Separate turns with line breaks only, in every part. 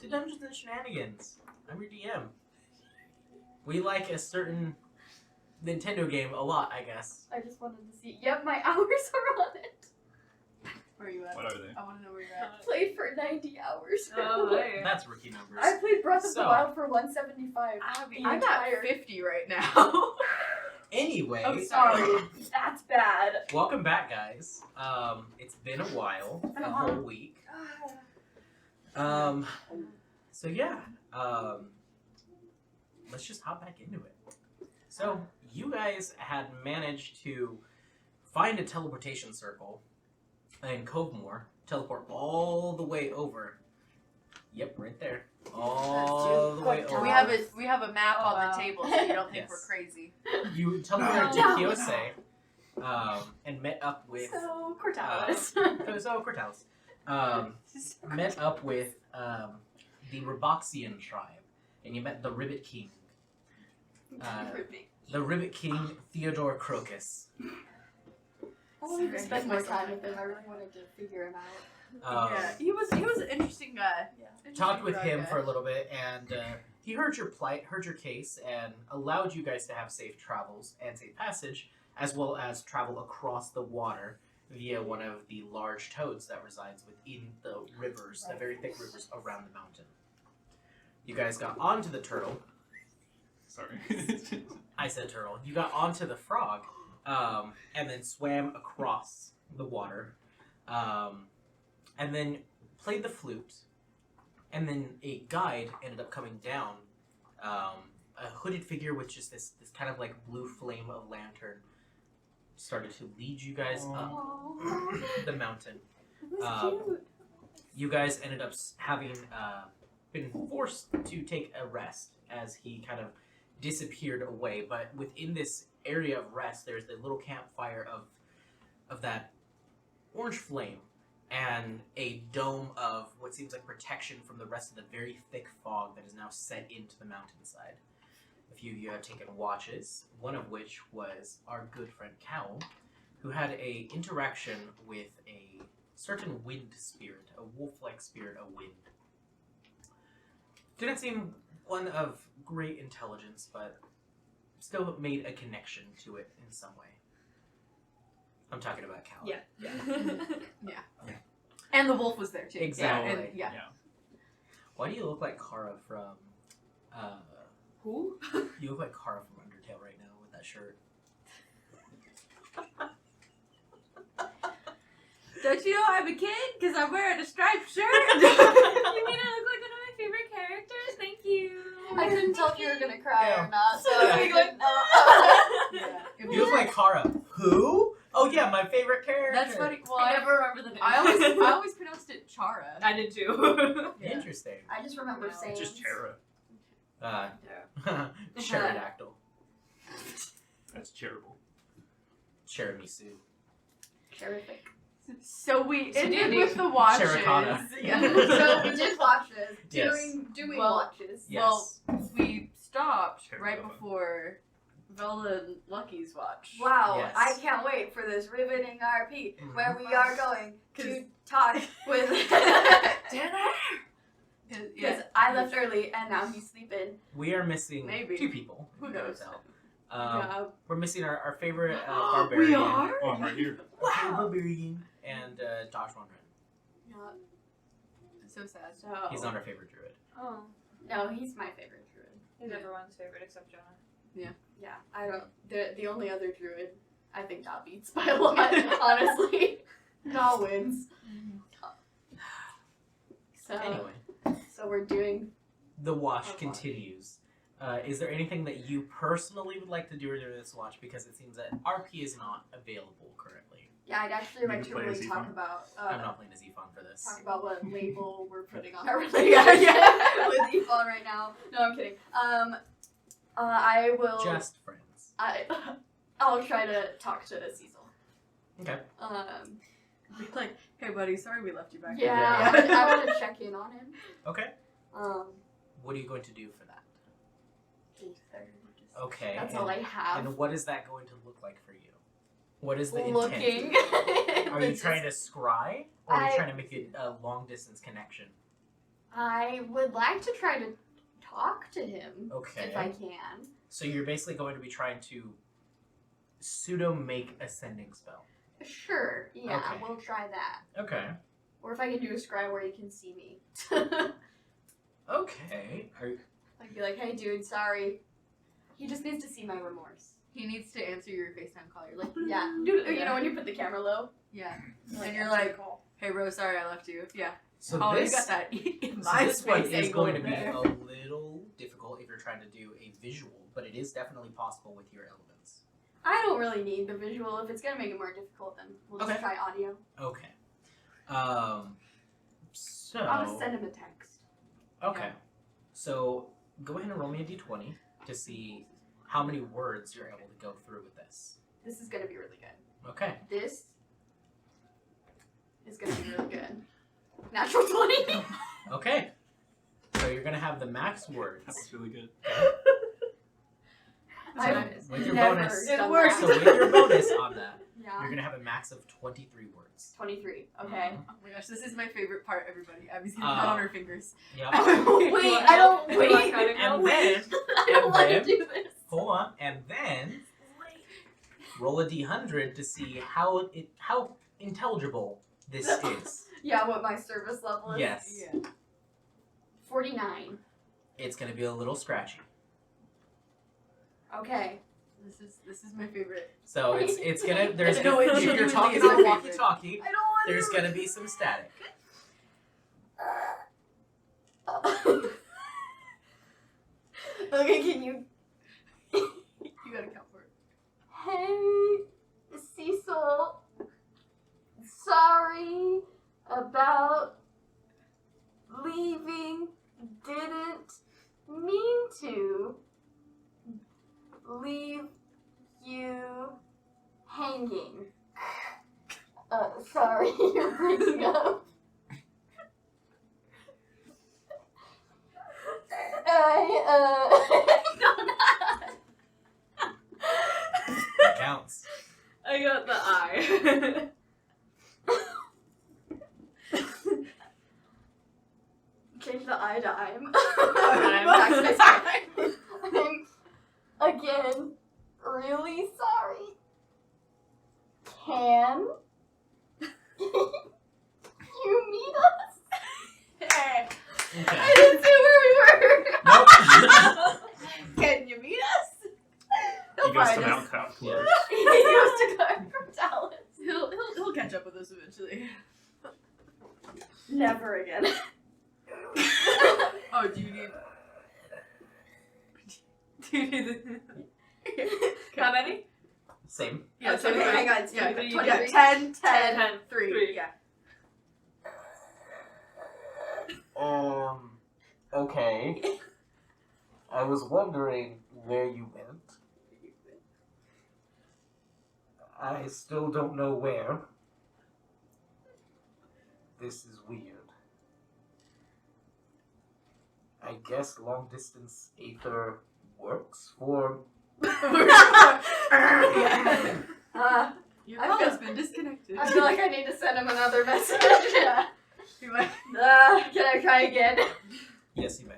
to Dungeons and Shenanigans. I'm your DM. We like a certain Nintendo game a lot, I guess.
I just wanted to see. Yep, my hours are on it.
Where are you at?
What are they?
I want to know where you're at.
Played for 90 hours.
Oh, hey.
That's rookie numbers.
I played Breath of the
So-
Wild for 175.
I'm at 50 right now.
Anyway,
I'm
Sorry, that's bad.
welcome back, guys. It's been a while, a whole week. So yeah, let's just hop back into it. So you guys had managed to find a teleportation circle in Covemore, teleport all the way over. Yep, right there. All the way over.
We have a map on
wow.
the table, so you don't think
Yes.
we're crazy.
You teleported to Kiyose, and met up with
So, Cortalis.
Cortalis. Met up with the Riboxian tribe, and you met the Ribbit King. The Ribbit King, Theodore Crocus.
I wanted to spend more time with him. I really wanted to figure him out.
Yeah, he was an interesting guy.
Talked with him for a little bit, and he heard your plight, heard your case, and allowed you guys to have safe travels and safe passage, as well as travel across the water via one of the large toads that resides within the rivers, the very thick rivers around the mountain. You guys got onto the turtle.
Sorry.
I said turtle. You got onto the frog, and then swam across the water, and then played the flute, and then a guide ended up coming down, a hooded figure with just this kind of like blue flame of lantern started to lead you guys up the mountain. You guys ended up having been forced to take a rest as he kind of disappeared away, but within this area of rest there's the little campfire of that orange flame and a dome of what seems like protection from the rest of the very thick fog that is now set into the mountainside. A few of you have taken watches, one of which was our good friend Cowl, who had a interaction with a certain wind spirit, a wolf-like spirit, a wind. Didn't seem one of great intelligence, but still made a connection to it in some way. I'm talking about Cowl.
Yeah. And the wolf was there too.
Exactly.
Yeah.
Why do you look like Kara from...
Who?
You look like Kara from Undertale right now with that shirt.
Don't you know I'm a kid? Because I'm wearing a striped shirt.
You mean I look like one of my favorite characters? Thank you.
I couldn't tell if you were gonna cry
Yeah.
or not, so
Yeah.
I was like,
Yeah.
You look like Kara. Who? Oh yeah, my favorite character.
That's funny. Well,
I never remember the name.
I always pronounced it Chara.
I did too.
Yeah.
Interesting.
I just remember saying.
Just Chara.
Pterodactyl.
That's charitable.
Cheramisu.
Terrific.
So we ended
Sandy.
with the watches.
Chericata.
Yeah.
So we did watches.
Yes.
Doing
Well,
watches.
Yes.
Well, we stopped
Cherry
right
Bubba.
before Velda and Lucky's watch.
Wow,
Yes.
I can't wait for this riveting RP
Mhm.
where we are going to talk with.
Dinner.
Because I left early and now he's sleeping.
We are missing
Maybe.
2 people.
Who
you can
knows?
tell.
Yeah.
We're missing our favorite barbarian.
We are.
Oh, I'm right here.
Our favorite barbarian and Josh Wondren.
Yeah.
So sad.
So.
He's not our favorite druid.
Oh.
No, he's my favorite druid.
He's everyone's favorite except Jonah.
Yeah, I don't. The only other druid, I think Dot beats by a lot, honestly. Dot wins. So,
Anyway,
so we're doing.
the watch
Our watch.
continues. Is there anything that you personally would like to do during this watch? Because it seems that RP is not available currently.
Yeah, I'd actually
You
like
can
to
play
really
as
talk
Yvonne?
about.
I'm not playing as Yvonne for this.
Talk about what label we're putting on our relationship with Yvonne right now. No, I'm kidding. I will.
Just friends.
I'll try to talk to Cecil.
Okay.
Like, hey buddy, sorry we left you back
Yeah,
there.
I want to check in on him.
Okay.
Um,
What are you going to do for that? Okay.
That's all I have.
And what is that going to look like for you? What is the
Looking.
intent? Are you trying to scry? Or are you
I-
trying to make it a long distance connection?
I would like to try to talk to him
Okay.
if I can.
So you're basically going to be trying to pseudo make a sending spell.
Sure, yeah,
Okay.
we'll try that.
Okay.
Or if I can do a scry where he can see me.
Okay.
I'd be like, hey dude, sorry. He just needs to see my remorse.
He needs to answer your FaceTime call. You're like,
Yeah. Dude, you know when you put the camera low?
yeah.
Like,
And you're
answer the
like,
call.
hey, bro, sorry I left you. Yeah.
So
Oh,
this
you got that.
So this one is going to be a little difficult if you're trying to do a visual, but it is definitely possible with your elements.
I don't really need the visual. If it's gonna make it more difficult, then we'll just
Okay.
try audio.
Okay. So
I'll just send him a text.
okay. So go ahead and roll me a d20 to see how many words you're able to go through with this.
This is gonna be really good.
Okay.
This is gonna be really good. Natural 20.
Okay. So you're gonna have the max words.
That's really good.
I've
With your
never
bonus.
done
It works.
that.
So with your bonus on that,
Yeah.
you're gonna have a max of 23 words.
23. Okay.
Oh my gosh, this is my favorite part, everybody. Abby's gonna
Uh,
count on her fingers.
Yep.
Wait, I don't wait.
I gotta go.
And then
I don't want to
then-
do this.
hold on, and then roll a d100 to see how intelligible this is.
Yeah, what my service level is.
Yes.
Yeah.
49.
It's gonna be a little scratchy.
Okay.
This is my favorite.
So it's gonna there's
No,
gonna,
it
if you're
genuinely
talking
is
to
my
the
favorite.
walkie-talkie,
I don't want
there's gonna be some static.
Okay, can you?
You gotta count for it.
Hey, Cecil. Sorry about leaving. Didn't mean to leave you hanging. Sorry, you're breaking up.
That counts.
I got the eye.
Change the I to I'm.
I'm.
I'm again really sorry. Can you meet us?
Hey.
Okay.
I didn't say where we were.
Nope.
Can you meet us?
He goes to
find
Mount
us.
Cop.
Yeah.
He goes to come from Dallas.
He'll catch up with us eventually.
Never again.
Oh, do you need? Do you need the?
How many?
Same.
Yeah,
Okay, hang on, it's
Yeah,
23.
yeah, 10, 10,
10,
3.
3.
Yeah.
Okay. I was wondering where you went. I still don't know where. This is weird. I guess long distance ether works for.
Your
I
call
feel-
has been disconnected.
I feel like I need to send him another message.
You might-
Can I try again?
Yes, you may.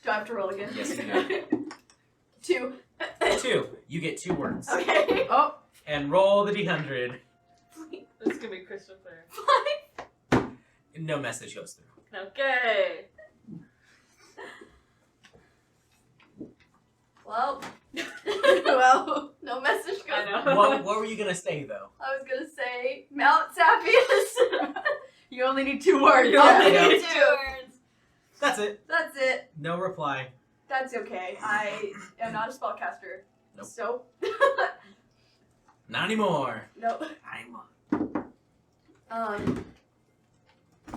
Do I have to roll again?
Yes, you
2.
2. You get 2 words.
Okay.
Oh,
And roll the d100.
This is gonna be crystal clear.
No message goes through.
Okay.
Well,
well.
no message
I
goes.
know.
What were you gonna say though?
I was gonna say Mount Sappius.
You only need 2 words.
You
Yeah.
only
Yeah.
need 2 words.
That's it.
That's it.
No reply.
That's okay. I am not a spellcaster.
Nope.
So.
Not anymore.
No.
Not anymore.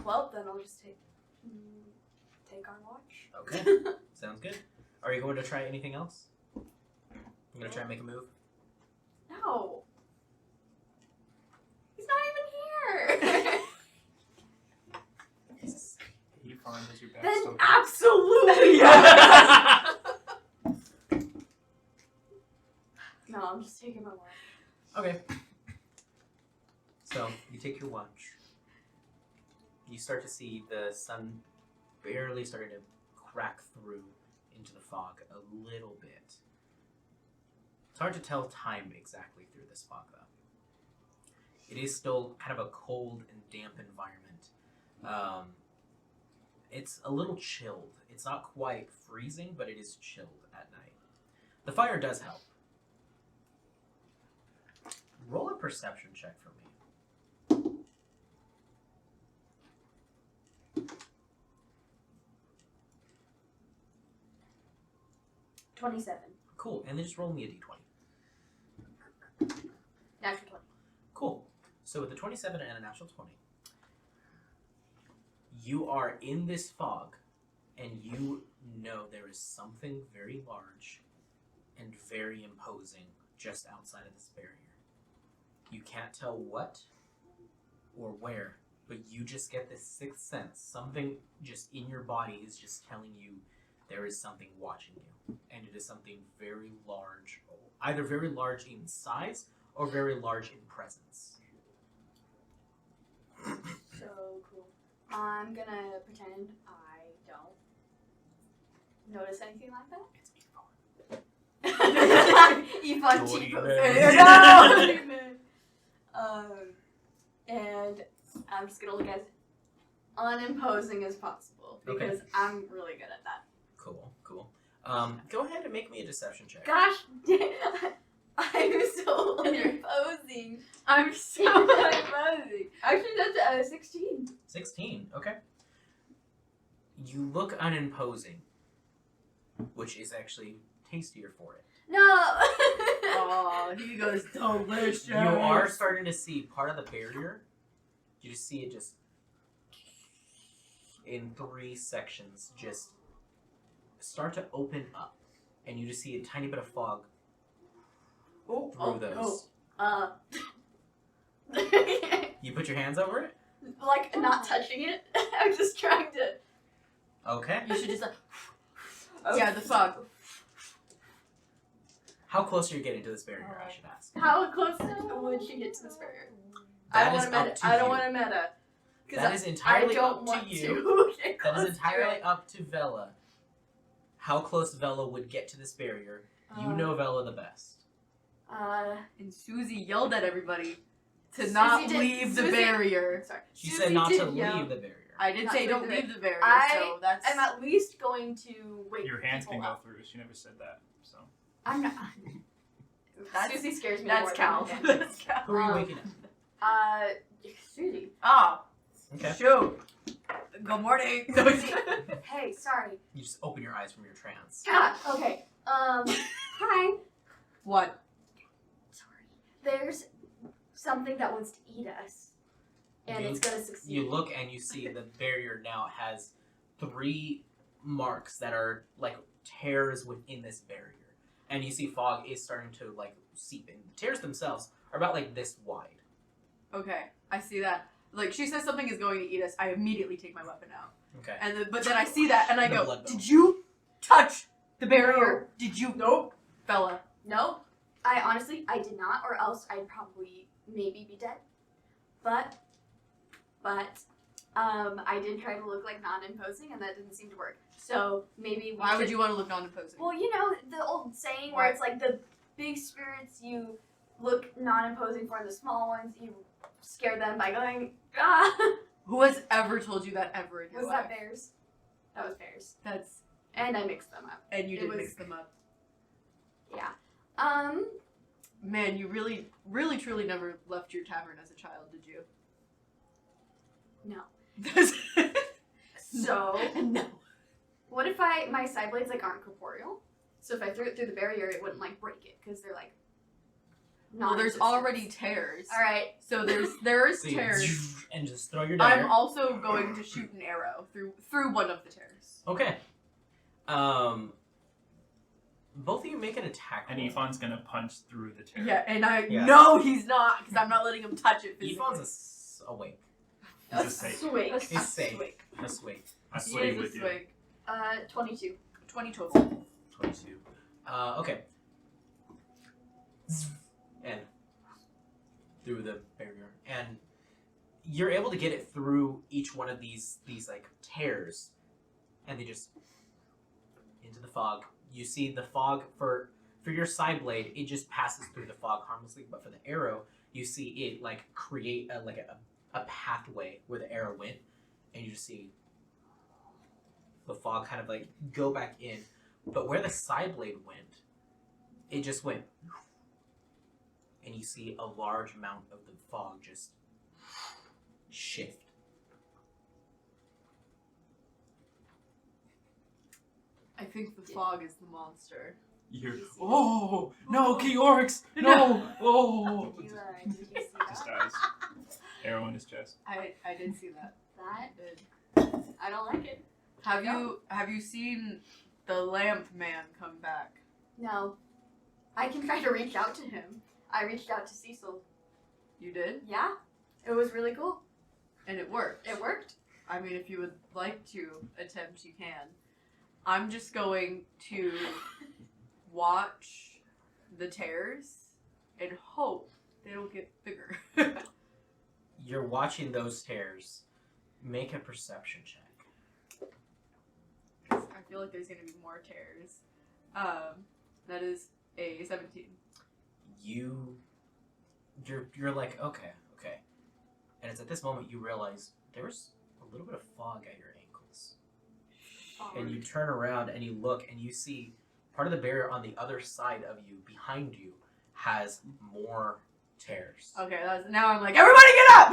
Well, then I'll just take our watch.
Okay. Sounds good. Are you going to try anything else? You gonna try and make a move?
No. He's not even here.
He finds your
Then
backstory.
absolutely yes. No, I'm just taking my watch.
Okay. So you take your watch. You start to see the sun barely starting to crack through into the fog a little bit. It's hard to tell time exactly through this fog, though. It is still kind of a cold and damp environment. It's a little chilled. It's not quite freezing, but it is chilled at night. The fire does help. Roll a perception check for me.
27.
Cool, and then just roll me a d20.
Natural 20.
Cool. So with a 27 and a natural 20, you are in this fog, and you know there is something very large and very imposing just outside of this barrier. You can't tell what or where, but you just get this sixth sense. Something just in your body is just telling you there is something watching you. And it is something very large, either very large in size or very large in presence.
So cool. I'm gonna pretend I don't notice anything like that.
It's
Yvonne
Naughty
cheat
man.
And I'm just gonna look as unimposing as possible because I'm really good at that.
Cool, cool. Go ahead and make me a deception check.
Gosh, I'm so unimposing.
I'm so unimposing.
Actually, that's 16.
16, okay. You look unimposing, which is actually tastier for it.
No.
Oh, he goes delicious.
You are starting to see part of the barrier. You just see it just in 3 sections just start to open up. And you just see a tiny bit of fog through those. You put your hands over it?
Like, not touching it. I'm just trying to.
Okay.
You should just like.
Yeah, the fog.
How close are you getting to this barrier, I should ask?
How close would she get to this barrier?
That
I
is
don't want
up
to
to
meta. I don't
you.
want to meta.
That is entirely
I don't
up
want
to you.
to get
That
close
is entirely
to it.
up to Vela. How close Vela would get to this barrier. You know Vela the best.
And Susie yelled at everybody to
Susie
not
did-
leave the
Susie-
barrier.
Sorry.
She
Susie
said not to
did yell.
leave the barrier.
I did
Not
say
leave
don't
the
leave the barrier,
I
so that's...
I'm at least going to wake
Your hands
people
can go
up.
through. She never said that. So
I'm not.
That's-
Susie scares me
That's
more
Cal.
than anything.
That's Cal.
Who are you waking up?
Susie.
Oh,
Okay.
shoot. Good morning.
Hey, sorry.
You just open your eyes from your trance.
Ah, okay. Hi.
What?
Sorry. There's something that wants to eat us, and it's gonna succeed.
You look and you see the barrier now has 3 marks that are like tears within this barrier. And you see fog is starting to like seep in. The tears themselves are about like this wide.
Okay, I see that. Like, she says something is going to eat us, I immediately take my weapon out.
Okay.
And but then I see that and I
The
go,
blood bow.
did you touch the barrier?
No.
Did you? Nope. Fella.
No, I honestly did not, or else I'd probably maybe be dead. But I did try to look like non-imposing, and that didn't seem to work. So maybe
Why would you want to look non-imposing?
Well, you know the old saying where
Why?
it's like the big spirits you look non-imposing for, and the small ones you scare them by going ah.
Who has ever told you that ever in your
Was
life?
that bears? That was bears,
That's...
and I mixed them up.
And you
It
did
was-
mix them up.
Yeah.
Man, you really, really, truly never left your tavern as a child, did you?
No.
No.
So
No.
what if my side blades like aren't corporeal? So if I threw it through the barrier, it wouldn't like break it because they're like.
Well, there's
non-existent.
already tears.
All right.
So there is
So you
tears.
and just throw your dagger.
I'm also going to shoot an arrow through one of the tears.
Okay. Both of you make an attack
and
roll.
Yvonne's gonna punch through the tear.
Yeah, and I
Yeah.
know he's not because I'm not letting him touch it physically.
Yvonne's awake.
He's a safe.
Swig.
He's safe. Asleep.
I
He
sleep
is a
with you.
swig.
22.
20 total.
22. Okay. And through the barrier. And you're able to get it through each one of these like tears. and they just into the fog. You see the fog for your side blade, it just passes through the fog harmlessly, but for the arrow, you see it like create a pathway where the arrow went, and you just see the fog kind of like go back in. But where the side blade went, it just went, and you see a large amount of the fog just shift.
I think the fog is the monster.
You. Oh no, King Oryx! No! Oh!
Did you see
Just
that?
dies. Arrow in his chest.
I did see that.
That?
I did.
I don't like it.
Have you seen the lamp man come back?
No. I can try to reach out to him. I reached out to Cecil.
You did?
Yeah. It was really cool.
And it worked.
It worked.
I mean, if you would like to attempt, you can. I'm just going to watch the tears and hope they don't get bigger.
You're watching those tears. Make a perception check.
I feel like there's gonna be more tears. That is a 17.
You're like, okay. And it's at this moment you realize there's a little bit of fog at your ankles. And you turn around and you look and you see part of the barrier on the other side of you, behind you, has more tears.
Okay, now I'm like, everybody get up!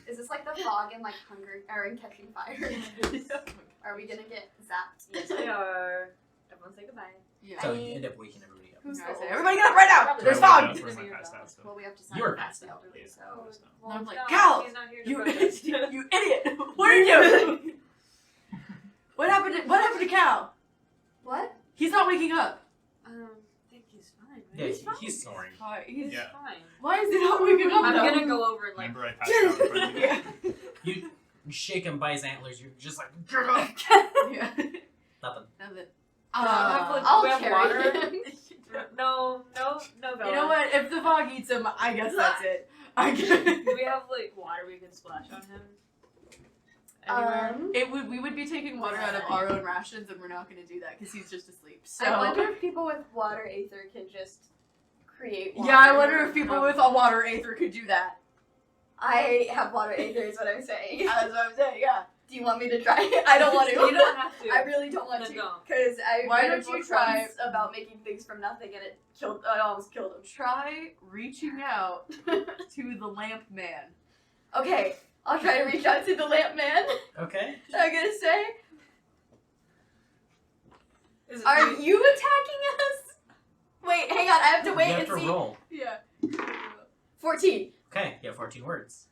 Is this like the fog in like Hunger or in Catching Fire? Are we gonna get zapped?
Yes, we are. Everyone say goodbye.
Yeah.
So you end up waking everybody up.
Who's
I
the
say,
oldest?
everybody get up right now!
Probably
There's
So I
fog!
woke up, or am I passed out still?
Well, we have to sign
You were
the
passed out.
elderly,
Yeah.
so.
Well,
I'm like,
no,
Cal,
he's not here to
You,
protest.
you idiot! What are you doing? What happened to Cal?
What?
He's not waking up.
I think he's fine. Right?
Yeah,
he's fine.
he's snoring.
He's
Yeah.
fine.
Why is he not waking up?
I'm
though?
gonna go over and like.
Remember I passed out in front of you?
Yeah.
You shake him by his antlers. You're just like, get up.
Yeah.
Nothing.
Nothing.
I'll
we have
carry
water.
him.
No, Bella.
You know what? If the fog eats him, I guess that's it.
Do we have like water we can splash on him? Anywhere?
We would be taking water out of our own rations, and we're not going to do that because he's just asleep. So
I wonder if people with water aether can just create water.
yeah, I wonder if people with a water aether could do that.
I have water aether is what I'm saying.
That's what I'm saying. Yeah.
Do you want me to try it? I don't want to.
You don't have to.
I really don't want
No,
to.
don't.
Because I
Why
read a
don't you
book
try-
once about making things from nothing and it almost killed him.
Try reaching out to the lamp man.
Okay, I'll try to reach out to the lamp man.
Okay.
I'm gonna say,
Is it
are you attacking us? Wait, hang on, I have to wait
you
and
have to
see.
roll.
Yeah.
14.
Okay, you have 14 words.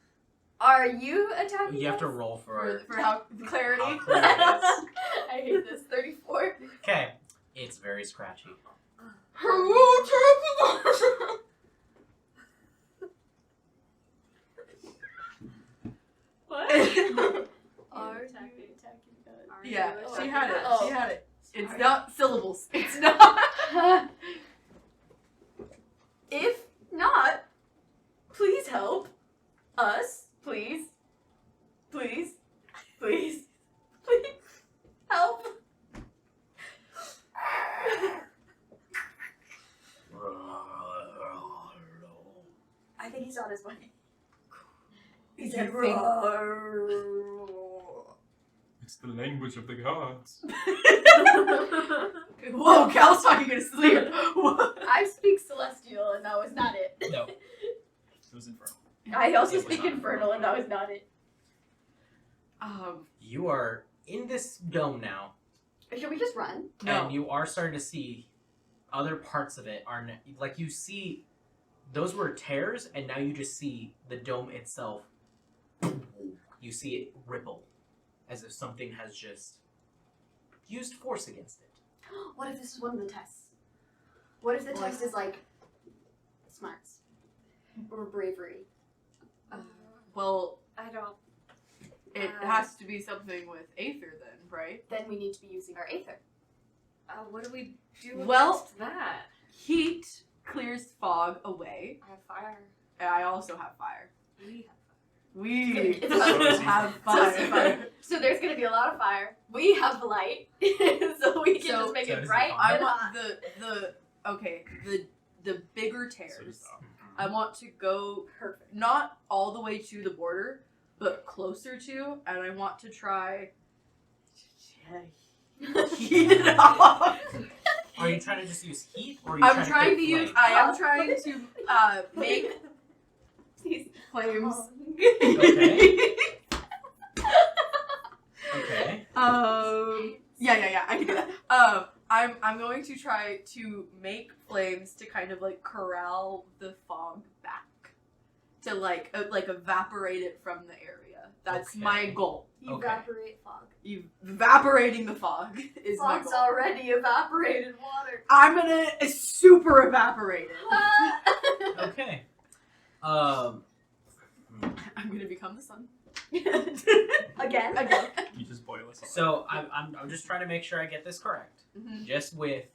Are you attacking
You have
us?
to roll for
For how clarity.
how clear it is.
I hate this. 34.
Okay, it's very scratchy.
Are you attacking us?
What?
Are
you
you
attacking?
attacking us?
Are you
Yeah, she had it.
Oh.
She had it. It's
Sorry.
not syllables. It's not.
If not, please help us. Please. Please. Please. Please. Help. I think he's on his way. He said,
You think-
It's the language of the gods.
Whoa, Cal's talking in his sleep. Whoa.
I speak Celestial, and that was not it.
No.
It was infernal.
I also
It was
speak
not
Infernal, and that was not it.
You are in this dome now,
Should we just run?
No.
and you are starting to see other parts of it are like you see those were tears, and now you just see the dome itself. You see it ripple, as if something has just used force against it.
What if this is one of the tests? What if the test is like smarts or bravery?
Well,
I don't.
it has to be something with Aether then, right?
Then we need to be using our Aether.
What do we do
Well-
against that?
Heat clears fog away.
I have fire.
And I also have fire.
We have
We
It's about
to
have
So-
fire.
So there's gonna be a lot of fire. We have light, so we can
So-
just make
so
it
does
bright
the
I
and
want
hot.
the bigger
So does
tears.
the-
I want to go
Perfect.
not all the way to the border, but closer to, and I want to try heat it up.
Are you trying to just use heat, or are you
I'm trying
to
to use.
flame?
I am trying to make
Please.
flames.
Okay. Okay.
Yeah. I can do that. I'm going to try to make flames to kind of like corral the fog back, to like evaporate it from the area. That's
Okay.
my goal.
Okay.
Evaporate fog.
Evaporating the fog is my
Fog's
goal.
already evaporated water.
I'm gonna super evaporate it.
Okay.
I'm gonna become the sun.
Again.
Again.
You just boil us all.
So I'm just trying to make sure I get this correct.
Mhm.
Just with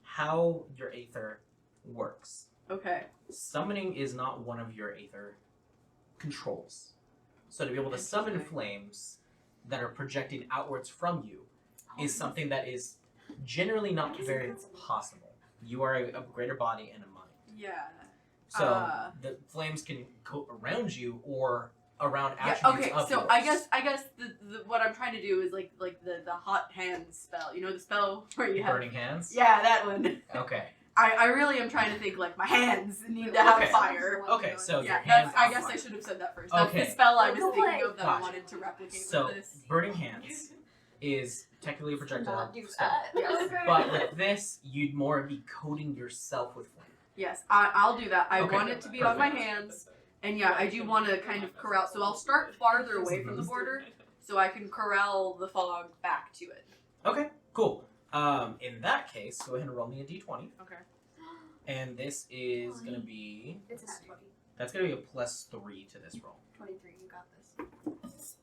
how your aether works.
Okay.
Summoning is not one of your aether controls. So to be able to summon
Interesting.
flames that are projecting outwards from you is something that is generally not very possible. You are a greater body and a mind.
Yeah.
So the flames can go around you or around
Yeah,
attributes
okay,
of
so
yours.
I guess the what I'm trying to do is like the hot hands spell. You know the spell where you have
Burning hands?
Yeah, that one.
Okay.
I really am trying to think like my hands need to have
Okay.
fire.
Okay, so
Yeah,
your hands
I
are
guess I
fire.
should have said that first. That's
Okay.
the spell I was
Go
thinking
away.
of that
Gotcha.
I wanted to replicate
So,
with this.
burning hands is technically a projectile
Not do
spell.
that.
But with this, you'd more be coating yourself with flame.
Yes, I'll do that. I
Okay,
want it to be on my
perfect.
hands, and yeah, I do want to kind of corral. So I'll start farther away from the border, so I can corral the fog back to it.
Okay, cool. In that case, go ahead and roll me a d20.
Okay.
And this is going to be...
It's not 20.
That's going to be a +3 to this roll.
23, you got this.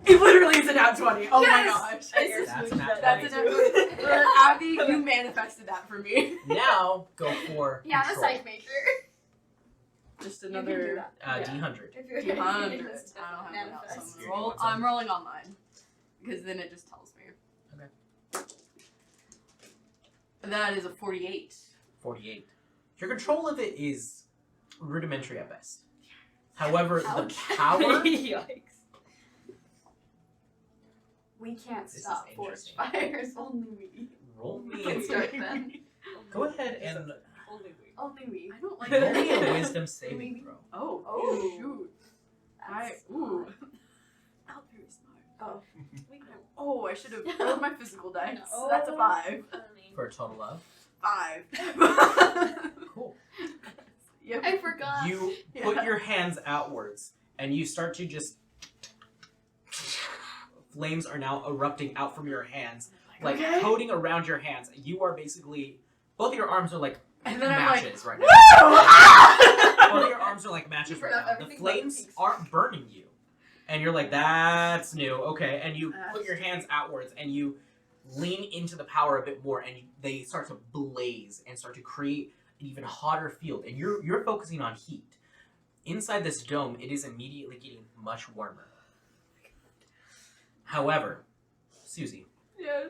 It literally is a nat 20. Oh
Yes!
my gosh.
That's an nat
That's a
20.
nat 20. Abby, you manifested that for me.
Now, go for
Yeah, I'm a
control.
psych major.
Just
You can do
another
that.
Yeah.
D100.
If you're
D100. I don't
just
have one out, so
manifest.
I'm, I'm rolling on mine. Because then it just tells me.
Okay.
That is a 48.
48. Your control of it is rudimentary at best. However, the
Ouch.
power...
Yikes.
We can't
This is
stop forest
interesting.
fires. Only we.
Roll
We can
me...
start then.
Go ahead and
Only we.
I don't like
roll me a
that.
wisdom saving throw.
Oh,
Oh.
shoot.
That's
Ooh.
hard.
Not very smart.
Oh.
Oh, I should have rolled my physical dice.
No.
That's a 5.
For a total of...
5.
Cool.
Yep.
I forgot.
You put your hands outwards, and you start to just... Flames are now erupting out from your hands, like
Okay.
coating around your hands. You are basically... Both of your arms are like
And then I'm like,
matches right
woo!
now.
Ah!
Both of your arms are like matches right
Forgot
now. The
everything but the
flames
peaks.
aren't burning you. And you're like, that's new. Okay. And you put
That's
your hands outwards and you lean into the power a bit more and they start to blaze and start to create an even hotter field. And you're focusing on heat. Inside this dome, it is immediately getting much warmer. However, Susie,
Yes.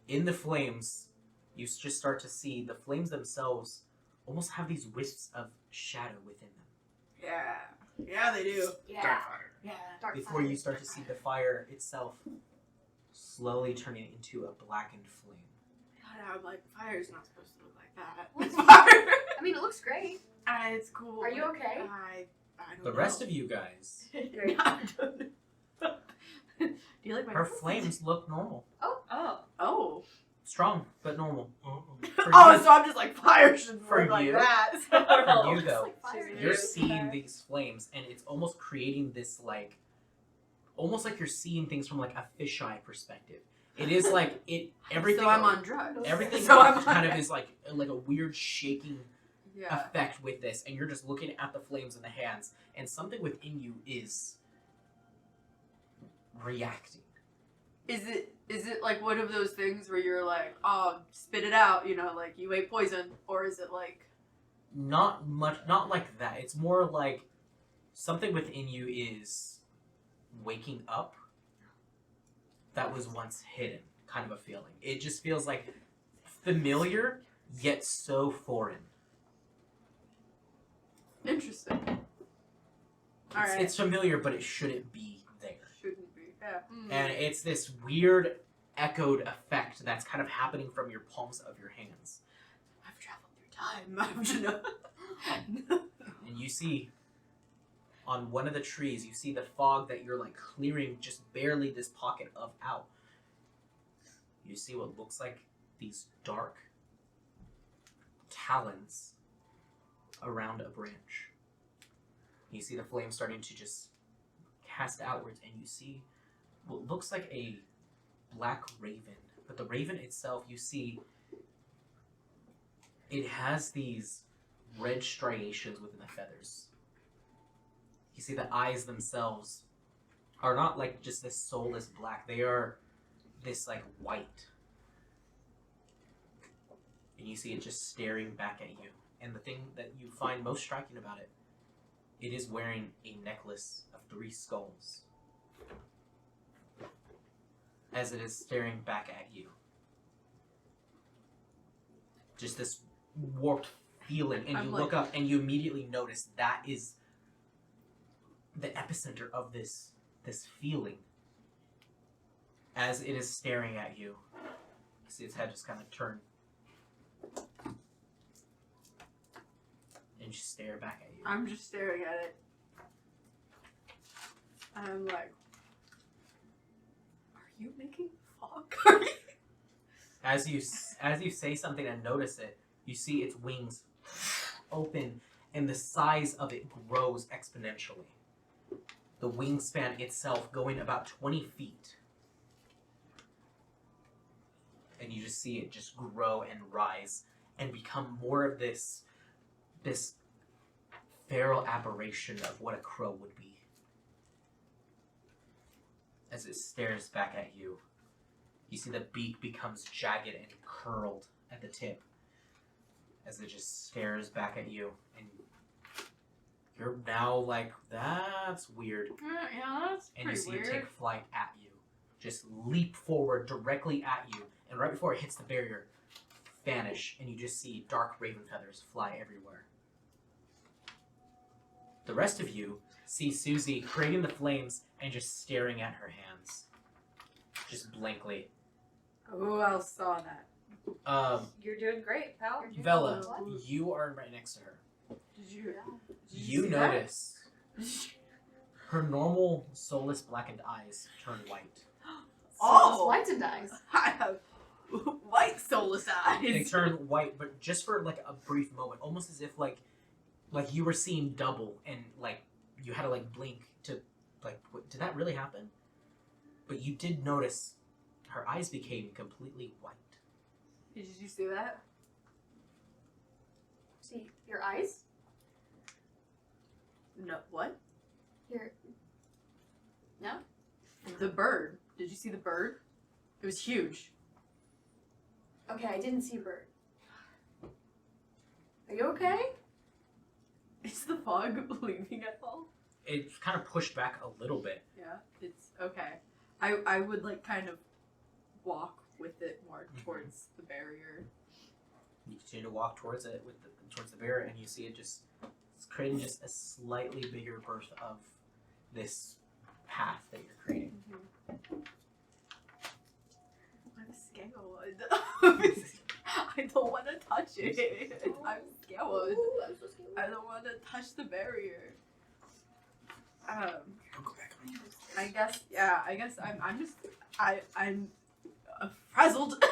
in the flames, you just start to see the flames themselves almost have these wisps of shadow within them.
Yeah. Yeah, they do.
Yeah.
Darkfire.
Yeah.
Dark
Before
fire.
you start to see the fire itself slowly turning into a blackened flame.
God, I'm like, fire's not supposed to look like that.
What's
Fire.
I mean, it looks great.
It's cool.
Are you
but
okay?
I don't
The
know.
rest of you guys,
Do you like my
her flames look normal.
Oh.
Oh.
Strong, but normal. For
Oh,
you,
so I'm just like, fire should
For
look like
you.
that.
for you
It's
though,
like fire.
you're
Yes.
seeing these flames and it's almost creating this like, almost like you're seeing things from like a fisheye perspective. It is like, everything.
So I'm on drugs.
Everything
So I'm
kind
on-
of is like a weird shaking
Yeah.
effect with this, and you're just looking at the flames in the hands, and something within you is reacting.
Is it like one of those things where you're like, oh, spit it out, you know, like you ate poison, or is it like,
Not like that. It's more like something within you is waking up that was once hidden, kind of a feeling. It just feels like familiar, yet so foreign.
Interesting. All right.
It's familiar, but it shouldn't be there.
Shouldn't be. Yeah.
And it's this weird echoed effect that's kind of happening from your palms of your hands.
I've traveled through time.
And you see on one of the trees, you see the fog that you're like clearing just barely this pocket of out. You see what looks like these dark talons around a branch. You see the flame starting to just cast outwards, and you see what looks like a black raven. But the raven itself, you see, it has these red striations within the feathers. You see the eyes themselves are not like just this soulless black. They are this like white. And you see it just staring back at you. And the thing that you find most striking about it, it is wearing a necklace of 3 skulls. As it is staring back at you. Just this warped feeling. And you look up and you immediately notice that is the epicenter of this feeling. As it is staring at you. You see its head just kind of turn. And just stare back at you.
I'm just staring at it. I'm like, are you making fog?
As you say something and notice it, you see its wings open and the size of it grows exponentially. The wingspan itself going about 20 feet. And you just see it just grow and rise and become more of this feral aberration of what a crow would be. As it stares back at you, you see the beak becomes jagged and curled at the tip. As it just stares back at you, and you're now like, that's weird.
Yeah, that's
And you
pretty
see
weird.
it take flight at you. Just leap forward directly at you, and right before it hits the barrier, vanish, and you just see dark raven feathers fly everywhere. The rest of you see Susie creating the flames and just staring at her hands. Just blankly.
Who else saw that?
You're doing great, pal.
Vela,
What?
you are right next to her.
Did you
You
see that?
notice her normal, soulless, blackened eyes turn white.
Oh!
Lights and eyes.
I have white soulless eyes.
They turn white, but just for like a brief moment, almost as if like you were seeing double, and like you had to like blink to like, did that really happen? But you did notice her eyes became completely white.
Did you see that?
See, your eyes?
No. What?
Your... No?
The bird. Did you see the bird? It was huge.
Okay, I didn't see a bird. Are you okay?
Is the fog leaving at all?
It's kind of pushed back a little bit.
Yeah, it's okay. I would like kind of walk with it more towards the barrier.
You continue to walk towards it towards the barrier, and you see it just it's creating just a slightly bigger burst of this path that you're creating.
I'm scared. I don't want to touch it. I'm scared.
Ooh, I'm so scared.
I don't want to touch the barrier.
Go back on yours.
I guess I'm frazzled,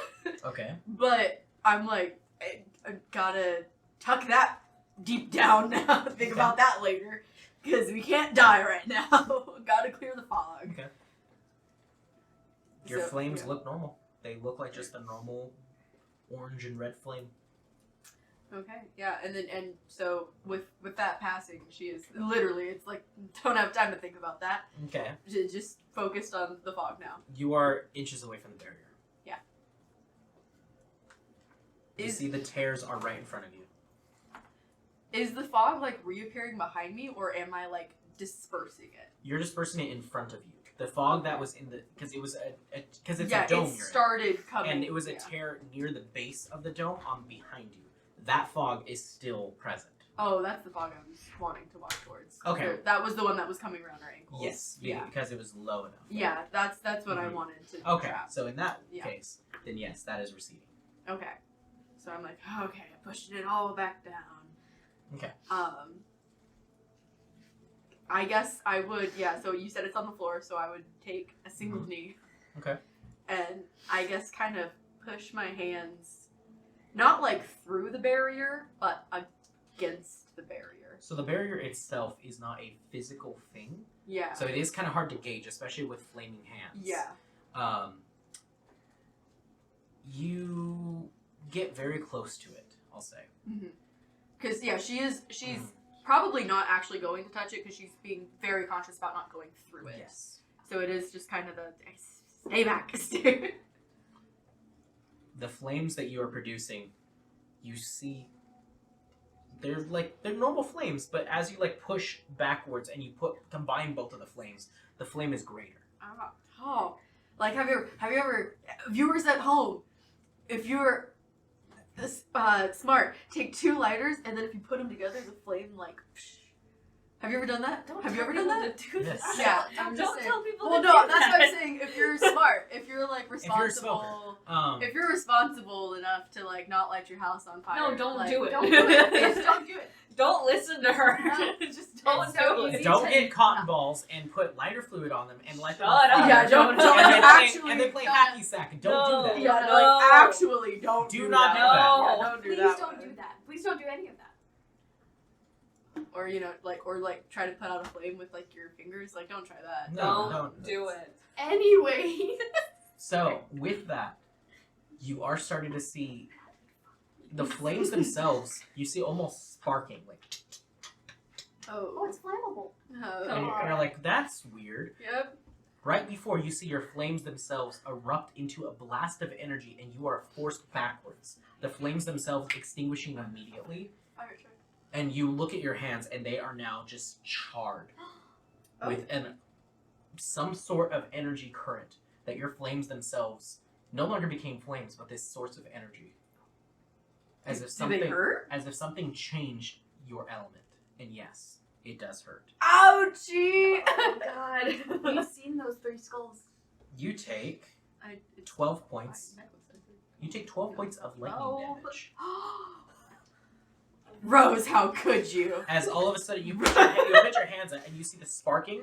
Okay.
but I'm like I gotta tuck that deep down now. Think about that later, because we can't die right now. Gotta clear the fog.
Okay. Your
So,
flames
yeah.
look normal. They look like just a normal orange and red flame.
Okay, yeah, and so with that passing, she is literally, it's like, don't have time to think about that.
Okay.
Just focused on the fog now.
You are inches away from the barrier.
Yeah.
You see the tears are right in front of you.
Is the fog like reappearing behind me, or am I like dispersing it?
You're dispersing it in front of you. The fog that was in the because it was because it's
yeah,
a dome
it
you're in.
started coming.
And it was a
yeah.
tear near the base of the dome on behind you. That fog is still present.
Oh, that's the fog I was wanting to walk towards.
Okay.
So that was the one that was coming around our ankles.
Yes,
Yeah.
because it was low enough.
Yeah, that's what I
Mhm.
wanted to
Okay,
trap.
so in that
Yeah.
case, then yes, that is receding.
Okay. So I'm like, okay, pushing it all back down.
Okay.
I guess I would, yeah, so you said it's on the floor, so I would take a single
Mhm.
knee.
Okay.
And I guess kind of push my hands, not like through the barrier, but against the barrier.
So the barrier itself is not a physical thing.
Yeah.
So it is kind of hard to gauge, especially with flaming hands.
Yeah.
You get very close to it, I'll say.
Because, yeah, she's
Mhm.
probably not actually going to touch it because she's being very conscious about not going through it.
Yes.
So it is just kind of the, stay back.
The flames that you are producing, you see, they're normal flames, but as you push backwards and you combine both of the flame is greater.
Oh, like have you ever viewers at home, if you're smart, take 2 lighters and then if you put them together, the flame have you ever done that? Have you ever done that?
Yes.
Yeah,
Don't
just saying.
tell people.
Well,
to
no,
do
that's
that.
what I'm saying. If you're smart, if you're responsible,
If
if you're responsible enough to not light your house on fire.
No, don't do it.
Don't do it. Just don't do it.
Don't listen to her.
No,
Just don't
It's so
do
easy.
it.
don't get cotton balls and put lighter fluid on them and light them
Shut
on
up.
fire.
Yeah, don't
and then
actually.
play
don't.
hacky sack and don't
No.
do that.
Yeah,
No.
actually, don't
Do
do
not
that.
do that.
Yeah,
No.
don't do
Please
that.
don't do that. Please don't do any of that.
Or try to put out a flame with your fingers. Don't try that.
No,
Don't do it.
Anyway.
So, with that, you are starting to see the flames themselves, you see almost sparking.
Oh, it's flammable.
And you're like, that's weird.
Yep.
Right before you see your flames themselves erupt into a blast of energy and you are forced backwards. The flames themselves extinguishing immediately.
Fire check.
And you look at your hands and they are now just charred with some sort of energy current that your flames themselves no longer became flames, but this source of energy. As if
Do they
something
hurt?
as if something changed your element. And yes, it does hurt.
Ouchie!
Oh god. We've seen those 3 skulls.
You take 12 points. You take 12 points of lightning damage.
Rose, how could you?
As all of a sudden you put your hands out and you see the sparking,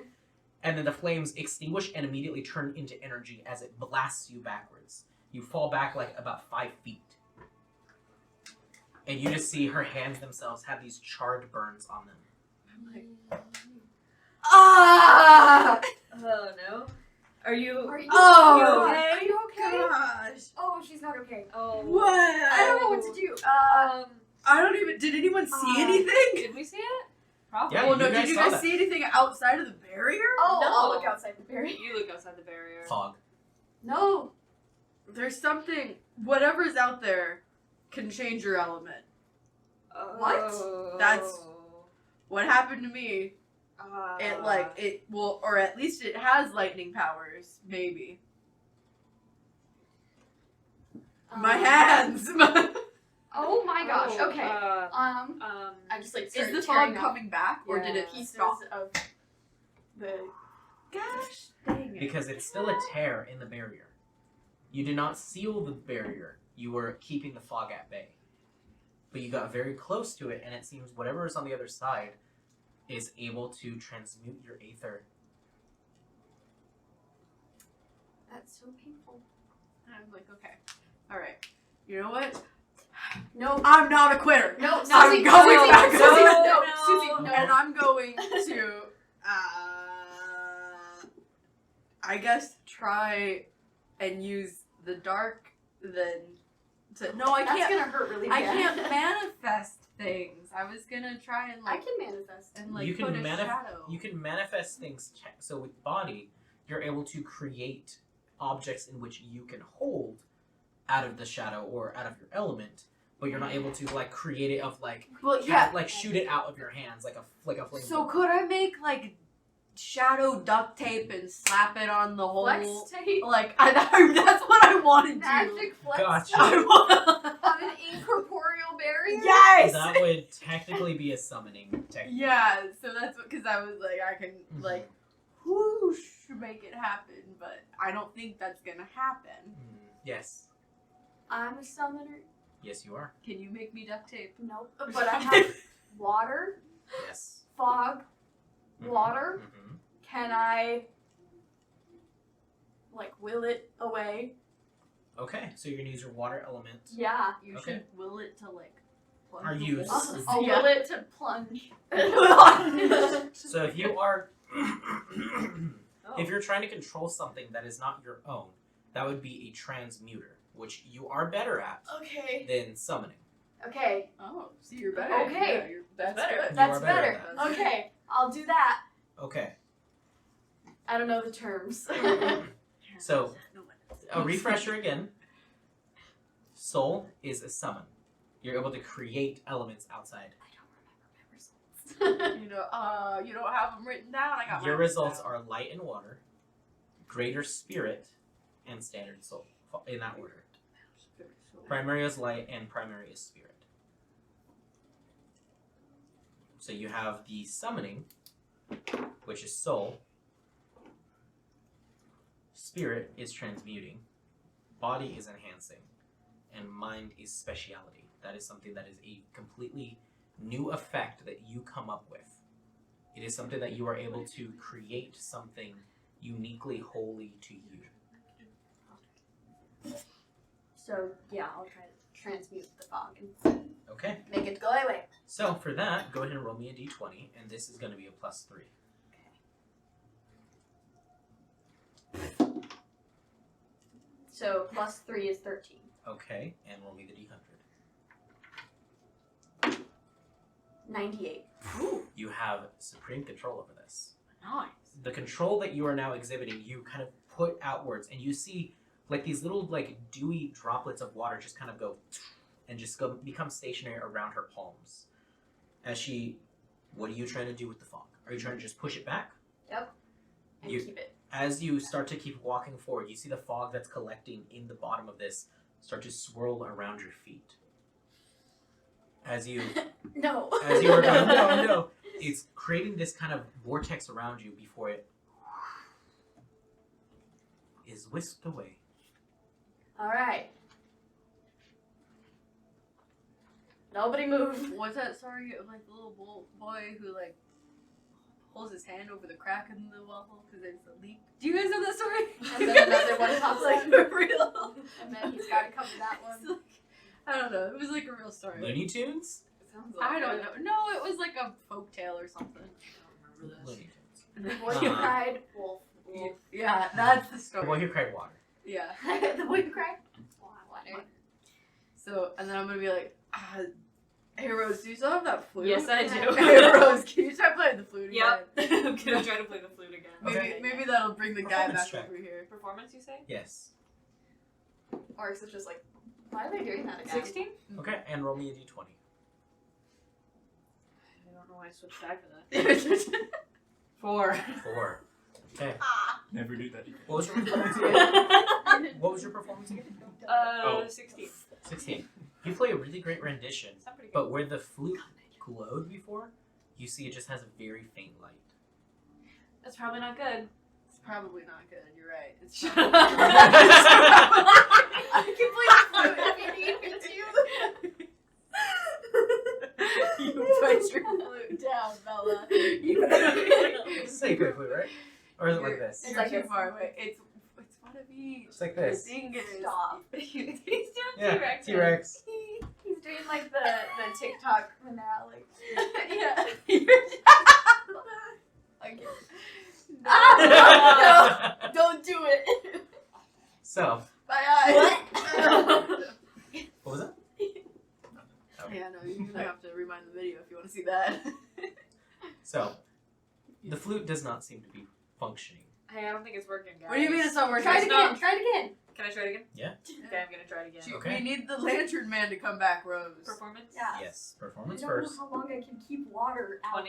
and then the flames extinguish and immediately turn into energy as it blasts you backwards. You fall back about 5 feet. And you just see her hands themselves have these charred burns on them.
I'm like, ah!
Oh no. Are you?
Are you,
Oh,
God, are you okay?
Gosh.
Oh, she's not okay.
Oh.
What?
I don't know what to do.
I don't even. Did anyone see anything?
Did we see it? Probably.
Yeah,
Well, no.
you guys
Did you
saw
guys
that.
see anything outside of the barrier?
Oh,
No.
I'll look outside the barrier.
You look outside the barrier.
Fog.
No.
There's something. Whatever's out there can change your element.
What?
That's- What happened to me? It will, or at least it has lightning powers. Maybe my hands.
Oh my gosh.
Oh,
Okay. I just
Is
started
the
tearing
fog
off
coming back, or did it
pieces
stop?
of the.
Gosh dang it!
Because it's still a tear in the barrier. You did not seal the barrier. You were keeping the fog at bay. But you got very close to it, and it seems whatever is on the other side is able to transmute your aether.
That's so painful.
I'm like, okay, all right. You know what?
No.
I'm not a quitter.
No.
I'm
Susie,
going
Susie,
back.
Susie,
No,
no.
no.
Susie, no.
And I'm going to, I guess, try and use the dark then to. No, I
That's
can't.
gonna hurt really
I
bad.
can't manifest things. I was gonna try and
I can manifest.
and
You can
put a
manif-
shadow.
You can manifest things. So with body, you're able to create objects in which you can hold out of the shadow or out of your element. but you're not able to like create it of like
Well, yeah.
like shoot it out of your hands like a flame.
So could I make like shadow duct tape and slap it on the whole?
Flex tape.
Like that's what I want to do.
Magic flex
Gotcha.
tape
I want.
on an incorporeal barrier.
Yes.
That would technically be a summoning technique.
Yeah. So that's what because I was like I can
Mhm.
like whoosh make it happen, but I don't think that's gonna happen.
Yes.
I'm a summoner.
Yes, you are.
Can you make me duct tape?
Nope. But I have water,
Yes.
fog, water.
Mm-hmm.
Can I like will it away?
Okay, so you're gonna use your water element.
Yeah.
You
Okay.
should will it to like. plug
Are
the
you
wall.
s-
I'll
Yeah.
will it to plunge.
So if you are,
Oh.
if you're trying to control something that is not your own, that would be a transmuter, which you are better at
Okay.
than summoning.
Okay.
Oh, so you're better.
Okay.
Yeah, that's
better.
good.
You
That's
are better
better.
at
that.
Okay. I'll do that.
Okay,
I don't know the terms.
so
No one knows.
a refresher again. Soul is a summon. You're able to create elements outside.
You know, you don't have them written down. I got
Your
mine
results
written
are light and water, greater spirit, and standard soul in that order.
down.
Primary is light and primary is spirit. So you have the summoning, which is soul. Spirit is transmuting. Body is enhancing. And mind is speciality. That is something that is a completely new effect that you come up with. It is something that you are able to create something uniquely holy to you.
So yeah, I'll try to transmute the fog and
Okay?
make it go away.
So for that, go ahead and roll me a d20, and this is going to be a +3.
So +3 is 13.
Okay, and roll me the d100.
98.
You have supreme control over this.
Nice.
The control that you are now exhibiting, you kind of put outwards, and you see like these little like dewy droplets of water just kind of go and just go become stationary around her palms. As she, what are you trying to do with the fog? Are you trying to just push it back?
And
You-
keep it.
As you start to keep walking forward, you see the fog that's collecting in the bottom of this start to swirl around your feet. As you
No.
As you are going, no, it's creating this kind of vortex around you before it is whisked away.
Alright. Nobody move.
What's that story of like the little boy who like holds his hand over the crack in the waffle because there's a leak? Do you guys know that story?
And then another one pops
like
up.
for real.
And then he's got to cover that
It's
one.
like- I don't know. It was like a real story.
Looney Tunes?
Sounds like
I don't
it.
know. No, it was like a folk tale or something. I don't remember this.
Looney Tunes.
The boy who
Uh-huh.
cried wolf. Wolf.
Yeah, that's the
The
story.
boy who cried water.
Yeah.
The boy who cried water.
So, and then I'm gonna be like, hey Rose, do you still have that flute?
Yes, I do.
Hey Rose, can you try playing the flute again?
Yep. I'm gonna try to play the flute again.
Okay.
Maybe that'll bring the guy
Performance
back
check.
over here.
Performance, you say?
Yes.
Or is it just like, why are they doing that again?
16?
Okay, and roll me a d20.
I don't know why I switched die for that. 4.
4. Okay.
Never do that again.
What was your performance again? What was your performance again?
Oh.
16.
16. You play a really great rendition,
It's not pretty good.
but where the flute glowed before, you see it just has a very faint light.
That's probably not good.
It's probably not good. You're right. It's
Shut
probably
up.
I can play the flute if you need me to.
You put your flute down, Bella. You
Sacred flute, right? Or is it like this?
It's
You're
like
too
this.
far away. It's one of each.
It's like
The
this.
thing is,
Stop.
He's doing
Yeah,
T-Rex.
T-Rex.
He's doing like the TikTok finale.
yeah.
Like,
Ah,
no, don't do it.
So,
my eyes.
what was it?
Yeah, no, you're gonna have to rewind the video if you want to see that.
So, the flute does not seem to be functioning
Hey, I don't think it's working, guys.
What do you mean it's not working?
Try it
It's
again.
not-
Try it again.
Can I try it again?
Yeah.
Okay, I'm gonna try it again.
Shoot,
Okay.
We need the lantern man to come back, Rose.
Performance?
Yeah.
Yes.
I
Performance
don't
first.
know how long I can keep water out.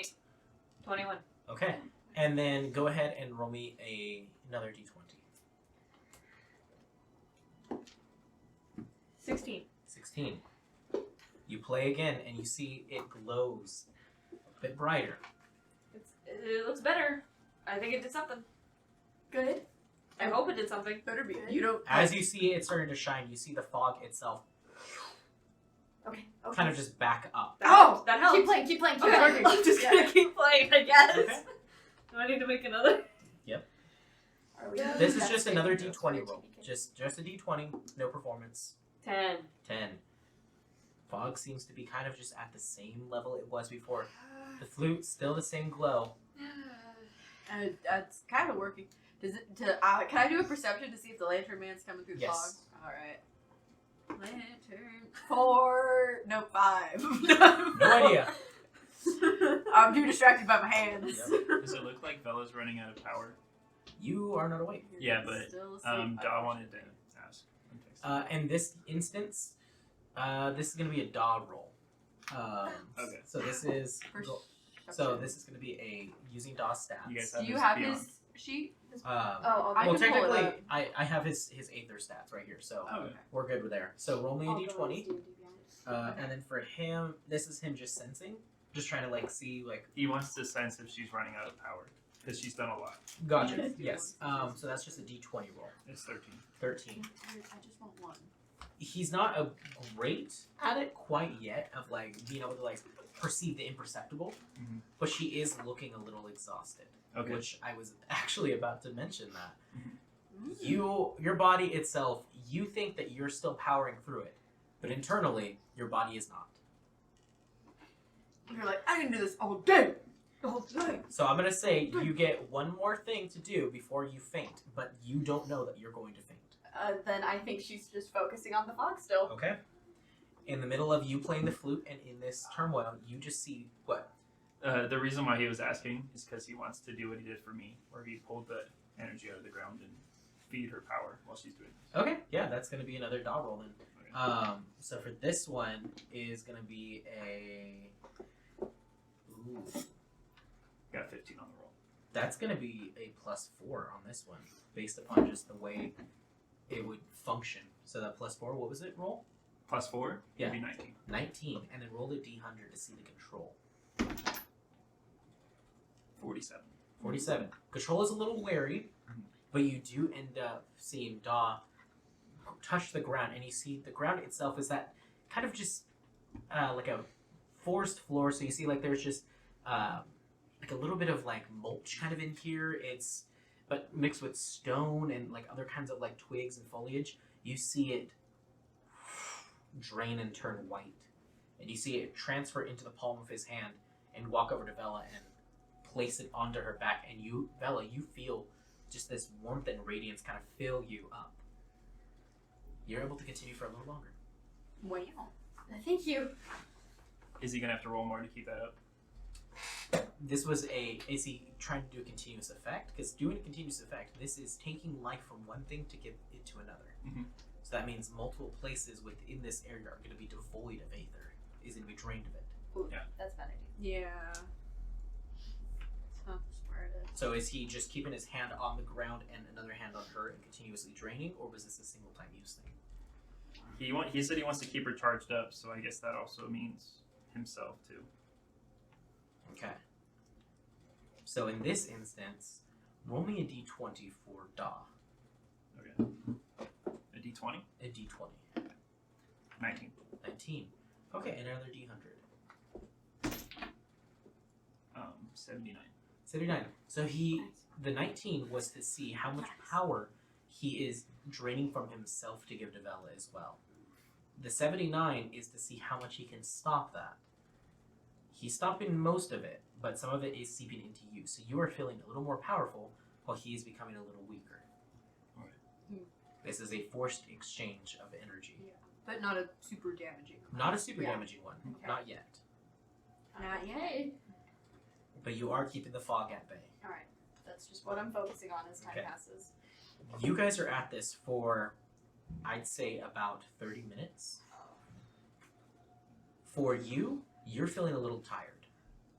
21.
Okay. And then go ahead and roll me another d20.
16.
16. You play again, and you see it glows a bit brighter.
It looks better. I think it did something.
Good.
I hope it did something.
Better be. You don't.
As you see it starting to shine, you see the fog itself
Okay. Okay.
kind of just back up.
Oh!
That helps.
Keep playing. Keep playing. Keep
Okay,
working.
I'm just gonna keep playing, I guess.
Okay.
Do I need to make another?
Are we
This is
That's
just
it.
another
Sorry,
d20 roll.
TK.
Just a d20, no performance.
10.
10. Fog seems to be kind of just at the same level it was before. The flute, still the same glow.
That's kind of working. Does it? Can I do a perception to see if the lantern man's coming through the fog?
Yes.
All right. Lantern 4. No, 5.
No idea.
I'm too distracted by my hands.
Yep.
Does it look like Bella's running out of power?
You are not awake.
Yeah, but,
Still asleep.
Daw wanted to ask.
In this instance, this is going to be a dog roll.
Okay.
So this is
Perception.
this is going to be a using DOS stats.
You guys
Do
have
you
this
have
beyond.
his sheet?
Oh,
I
well,
can pull it
technically,
up.
I have his Aether stats right here, so
Okay.
we're good with there. So roll me a
I'll go
d20,
with D&D.
and then for him, this is him just sensing, just trying to like see like.
He wants to sense if she's running out of power because she's done a lot.
Gotcha. Yes. So that's just a d20 roll.
It's 13.
13.
I just want one.
He's not a great at it quite yet of like being able to like perceive the imperceptible,
Mhm.
but she is looking a little exhausted.
Okay.
Which I was actually about to mention that.
Mm.
Your body itself, you think that you're still powering through it, but internally, your body is not.
You're like, I can do this all day. All day.
So I'm gonna say you get one more thing to do before you faint, but you don't know that you're going to faint.
Then I think she's just focusing on the fog still.
Okay? In the middle of you playing the flute and in this turmoil, you just see what?
The reason why he was asking is because he wants to do what he did for me, where he pulled the energy out of the ground and feed her power while she's doing this.
Okay, yeah, that's gonna be another dog roll then.
Okay.
So for this one is gonna be a. Ooh.
Got 15 on the roll.
That's going to be a +4 on this one, based upon just the way it would function. So that +4, what was it? Roll?
Plus 4
Yeah.
would be 19.
19, and then roll the d100 to see the control.
47.
47. Control is a little wary, but you do end up seeing Daw touch the ground, and you see the ground itself is that kind of just like a forced floor. So you see like there's just like a little bit of like mulch kind of in here. It's but mixed with stone and like other kinds of like twigs and foliage. You see it drain and turn white, and you see it transfer into the palm of his hand and walk over to Bella and place it onto her back. And you, Bella, you feel just this warmth and radiance kind of fill you up. You're able to continue for a little longer.
Wow.
Thank you.
Is he going to have to roll more to keep that up?
This was is he trying to do a continuous effect? Because doing a continuous effect, this is taking life from one thing to give it to another.
Mhm.
So that means multiple places within this area are going to be devoid of Aether, is going to be drained of it.
Ooh,
Yeah.
that's bad idea.
Yeah. It's not the smartest.
So is he just keeping his hand on the ground and another hand on her and continuously draining, or was this a single time use thing?
He said he wants to keep her charged up, so I guess that also means himself too.
Okay. So in this instance, roll me a d20 for Da.
Okay. A d20?
A d20.
19.
19. Okay, and another d100.
79.
79. So the 19 was to see how much power he is draining from himself to give to Bella as well. The 79 is to see how much he can stop that. He's stopping most of it, but some of it is seeping into you. So you are feeling a little more powerful while he is becoming a little weaker.
Alright.
This is a forced exchange of energy.
But not a super damaging.
Not a super
Yeah.
damaging one.
Okay.
Not yet.
Not yet.
But you are keeping the fog at bay.
Alright. That's
That's just what I'm focusing on as time
Okay.
passes.
You guys are at this for, I'd say, about 30 minutes. For you, you're feeling a little tired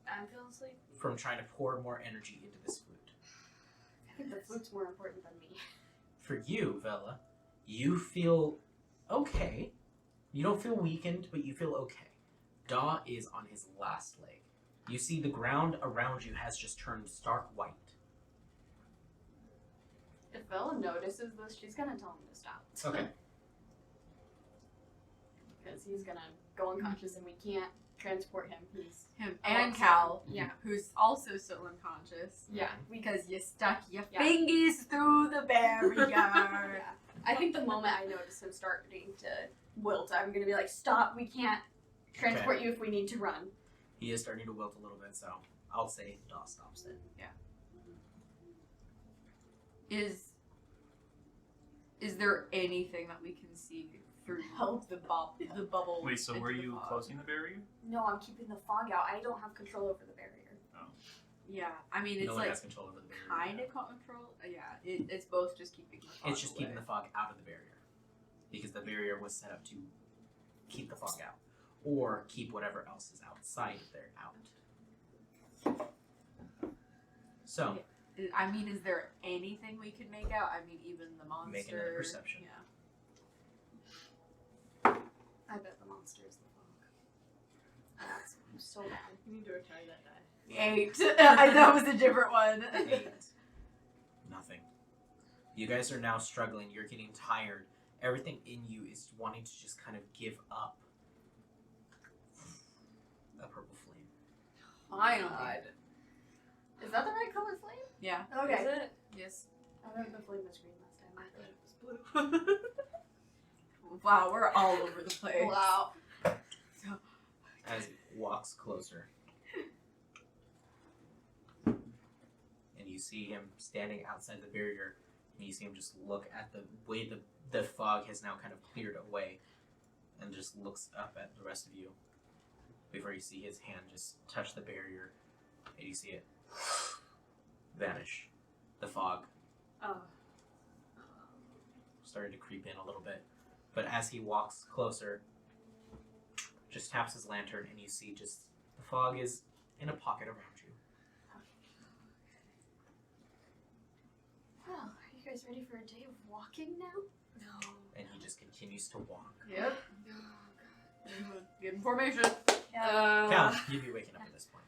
I'm feeling asleep.
from trying to pour more energy into this flute.
I think the flute's more important than me.
For you, Vela, you feel okay. You don't feel weakened, but you feel okay. Daw is on his last leg. You see the ground around you has just turned stark white.
If Bella notices this, she's gonna tell him to stop.
Okay.
Because he's gonna go unconscious and we can't transport him. He's
Him and
outside.
Cal,
Yeah.
who's also still unconscious.
Yeah.
Because you stuck your
Yeah.
fingers through the barrier.
Yeah. I think the moment I notice him starting to wilt, I'm gonna be like, stop, we can't transport you if we need to run.
He is starting to wilt a little bit, so I'll say Daw stops it.
Is there anything that we can see through the bubble?
Wait, so
into
were
the
you
fog?
closing the barrier?
No, I'm keeping the fog out. I don't have control over the barrier.
Yeah, I mean it's
no one
like
has control over the barrier.
kind of control. Yeah, it's both just keeping the fog.
It's just keeping the
away.
fog out of the barrier. Because the barrier was set up to keep the fog out. Or keep whatever else is outside of there out. So,
I mean, is there anything we can make out? I mean, even the monster.
Make another perception.
Yeah.
I bet the monster is the fog. That's I'm so bad.
You need to retire that die.
8. That was a different one.
8. Nothing. You guys are now struggling. You're getting tired. Everything in you is wanting to just kind of give up. A purple flame.
Finally.
Is that the right color flame?
Yeah.
Okay.
Is it?
Yes.
I remember the flame was green last time.
I thought it was blue.
Wow, we're all over the place.
Wow.
As he walks closer. And you see him standing outside the barrier. And you see him just look at the way the fog has now kind of cleared away. And just looks up at the rest of you. Before you see his hand just touch the barrier. And you see it vanish. The fog
Oh.
started to creep in a little bit. But as he walks closer, just taps his lantern and you see just the fog is in a pocket around you.
Well, are you guys ready for a day of walking now?
No.
And he just continues to walk.
Yep. Good information.
Cal, you'd be waking up at this point.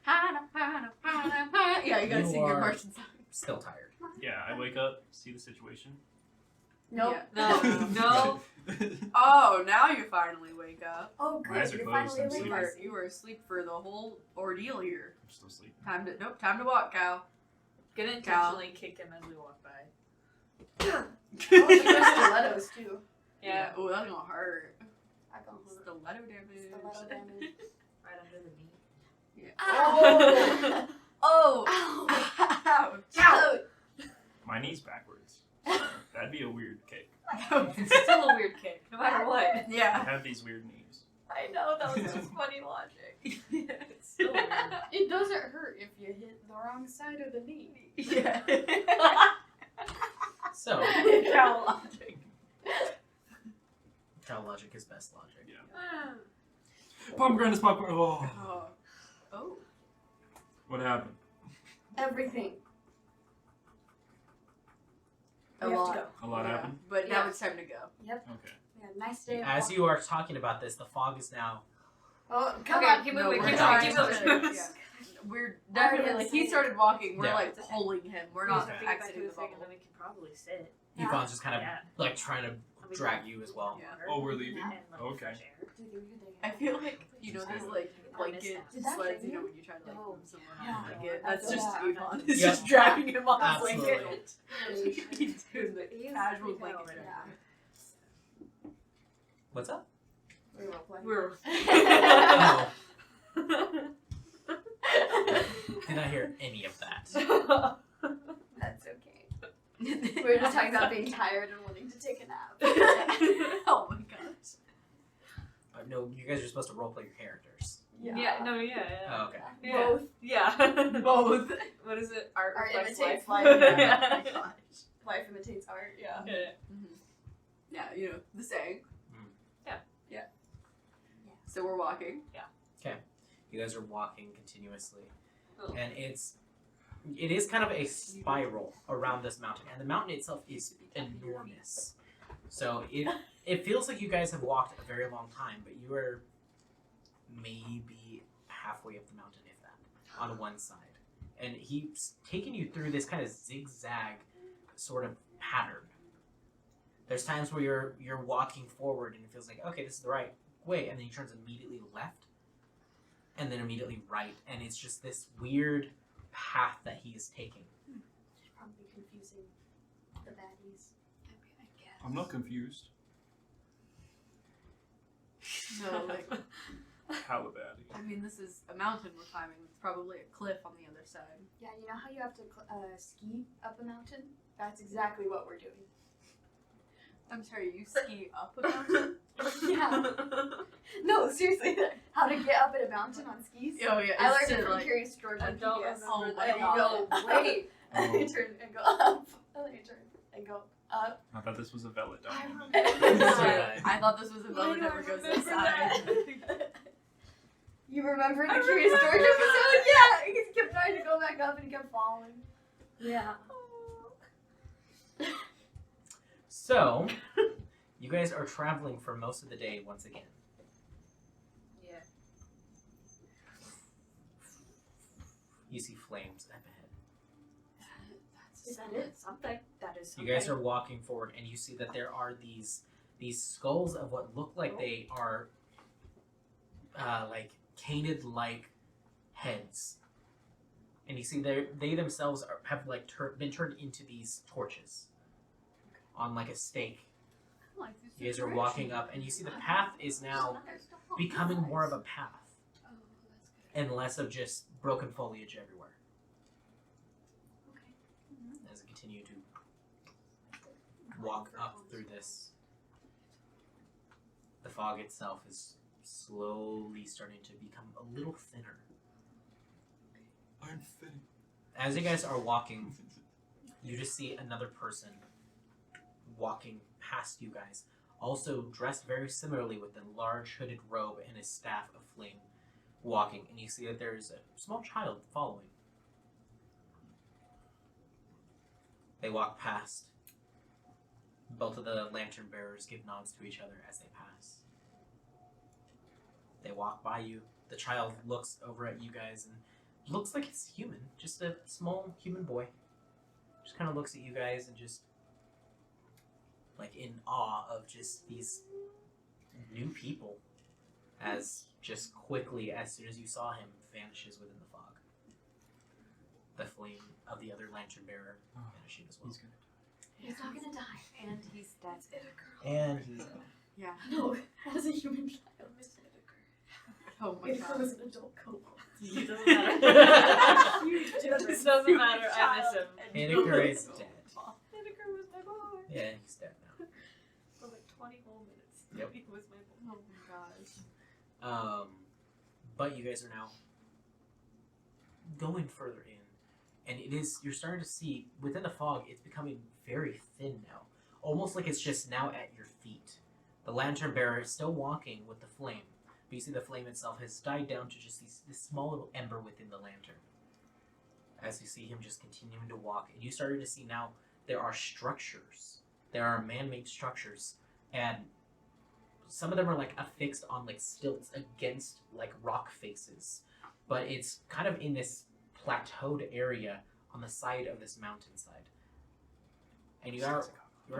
Yeah, you gotta
You
sing your
are-
Martian song.
Still tired.
Yeah, I wake up, see the situation.
Nope.
Yeah. No. Oh, now you finally wake up.
Oh,
My eyes
good.
are
You're
closed,
finally
I'm
awake.
sleeping.
You were asleep for the whole ordeal here.
I'm still asleep.
Time to walk, Cal.
Gonna intentionally kick him as we walk by.
Oh, you got stilettos too.
Yeah.
Oh, that's gonna hurt.
I got
Stiletto damage.
stiletto damage.
Right under the knee.
Yeah.
Oh!
Oh.
Ow!
Ouch.
Ouch!
My knee's backwards. That'd be a weird kick.
It's still a weird kick, no matter what.
I
Yeah.
have these weird knees.
I know, that was just funny logic.
It's still weird.
It doesn't hurt if you hit the wrong side of the knee.
Yeah.
So,
Cal logic.
Cal logic is best logic.
Pomegranate popcorn. Oh.
Oh. Oh.
What happened?
Everything.
A
We have to
lot.
go.
A lot
Yeah.
happened?
But now
Yeah.
it's time to go.
Okay.
Yeah, nice day. of
As
walking.
you are talking about this, the fog is now.
Oh, come
Okay,
on.
keep
No,
moving,
we're
keep
not.
moving, keep moving.
Yeah. We're
I already
definitely like he
had
started walking. We're
Yeah.
like pulling him. We're not
Okay.
exiting the
thing, and
bubble.
then we can probably sit.
Yeah.
Yvonne's just kind of
Yeah.
like trying to
And we
drag
can
you as well.
Yeah.
water
Oh, we're leaving?
and, like,
Okay.
fresh air.
Dude, you're good.
I feel like you know
Just
those
do
like
it.
blanket
Did that
sleds,
hit
you know
you?
when you try to like
No.
move someone
Yeah.
on a blanket.
I
That's
feel
just
that.
Yvonne. It's
Yep.
just dragging him on a
Absolutely.
blanket.
Really.
He's doing the
He's
casual
pretty
blanket
talented.
drag.
Yeah.
What's up?
We will play.
We're
No, did not hear any of that.
That's okay. We were just talking about being tired and wanting to take a nap.
oh my gosh.
No, you guys are supposed to roleplay your characters.
Yeah. No. Yeah.
Oh, okay.
Yeah.
Both.
Yeah.
Both.
What is it? Art
Art
reflects
imitates
life.
life.
Yeah.
Oh my gosh. Life imitates art. Yeah.
Yeah.
Yeah, you know, the saying.
Mm.
Yeah.
Yeah. So we're walking.
You guys are walking continuously,
Oh.
and it is kind of a spiral around this mountain, and the mountain itself is enormous. So it feels like you guys have walked a very long time, but you are maybe halfway up the mountain, if that, on one side. And he's taking you through this kind of zigzag sort of pattern. There's times where you're walking forward and it feels like, okay, this is the right way, and then he turns immediately left, and then immediately right, and it's just this weird path that he is taking.
Probably confusing the baddies.
I guess.
I'm not confused.
No, like,
Halibadi.
I mean, this is a mountain we're climbing. It's probably a cliff on the other side.
Yeah, you know how you have to ski up a mountain? That's exactly what we're doing.
I'm sorry, you ski up a mountain?
Yeah. No, seriously, how to get up at a mountain on skis?
Oh, yeah.
I
it's
learned it
to,
from
like,
Curious George
I
on
don't
PBS.
Oh
remember
my
And you go,
God.
wait, and then you turn and go up, and then you turn and go up.
I thought this was a velodrome.
I thought this was a boat that never goes inside.
You remember the
I
Curious George
remember
episode? Yeah, he kept trying to go back up and he kept falling.
Yeah.
So, you guys are traveling for most of the day once again.
Yeah.
You see flames up ahead.
Is that it? Something. That is
You
something.
guys are walking forward, and you see that there are these skulls of what look like they are like canid-like heads, and you see they themselves have like been turned into these torches on like a stake. You guys are walking up, and you see the path is now becoming more of a path and less of just broken foliage everywhere. As you continue to walk up through this, the fog itself is slowly starting to become a little thinner.
I'm thin.
As you guys are walking, you just see another person walking past you guys, also dressed very similarly with a large hooded robe and a staff of flame, walking, and you see that there's a small child following. They walk past. Both of the lantern bearers give nods to each other as they pass. They walk by you. The child looks over at you guys and looks like it's human, just a small human boy. Just kind of looks at you guys and just like in awe of just these new people, as just quickly as soon as you saw him vanishes within the fog. The flame of the other lantern bearer vanishing as well.
He's gonna
He's not gonna die.
And he's dead.
And he's
Yeah.
No, as a human child.
Oh my
It
god.
was an adult kobold.
It doesn't matter. It doesn't matter. I miss him.
Henniker is dead.
Henniker was my boy.
Yeah, he's dead now.
For like 20 whole minutes.
Yep.
He was my boy.
Oh my gosh.
But you guys are now going further in, and you're starting to see within the fog it's becoming very thin now, almost like it's just now at your feet. The lantern bearer is still walking with the flame, but you see the flame itself has died down to just this small little ember within the lantern. As you see him just continuing to walk, and you started to see now there are structures. There are man-made structures, and some of them are like affixed on like stilts against like rock faces, but it's kind of in this plateaued area on the side of this mountainside. And you are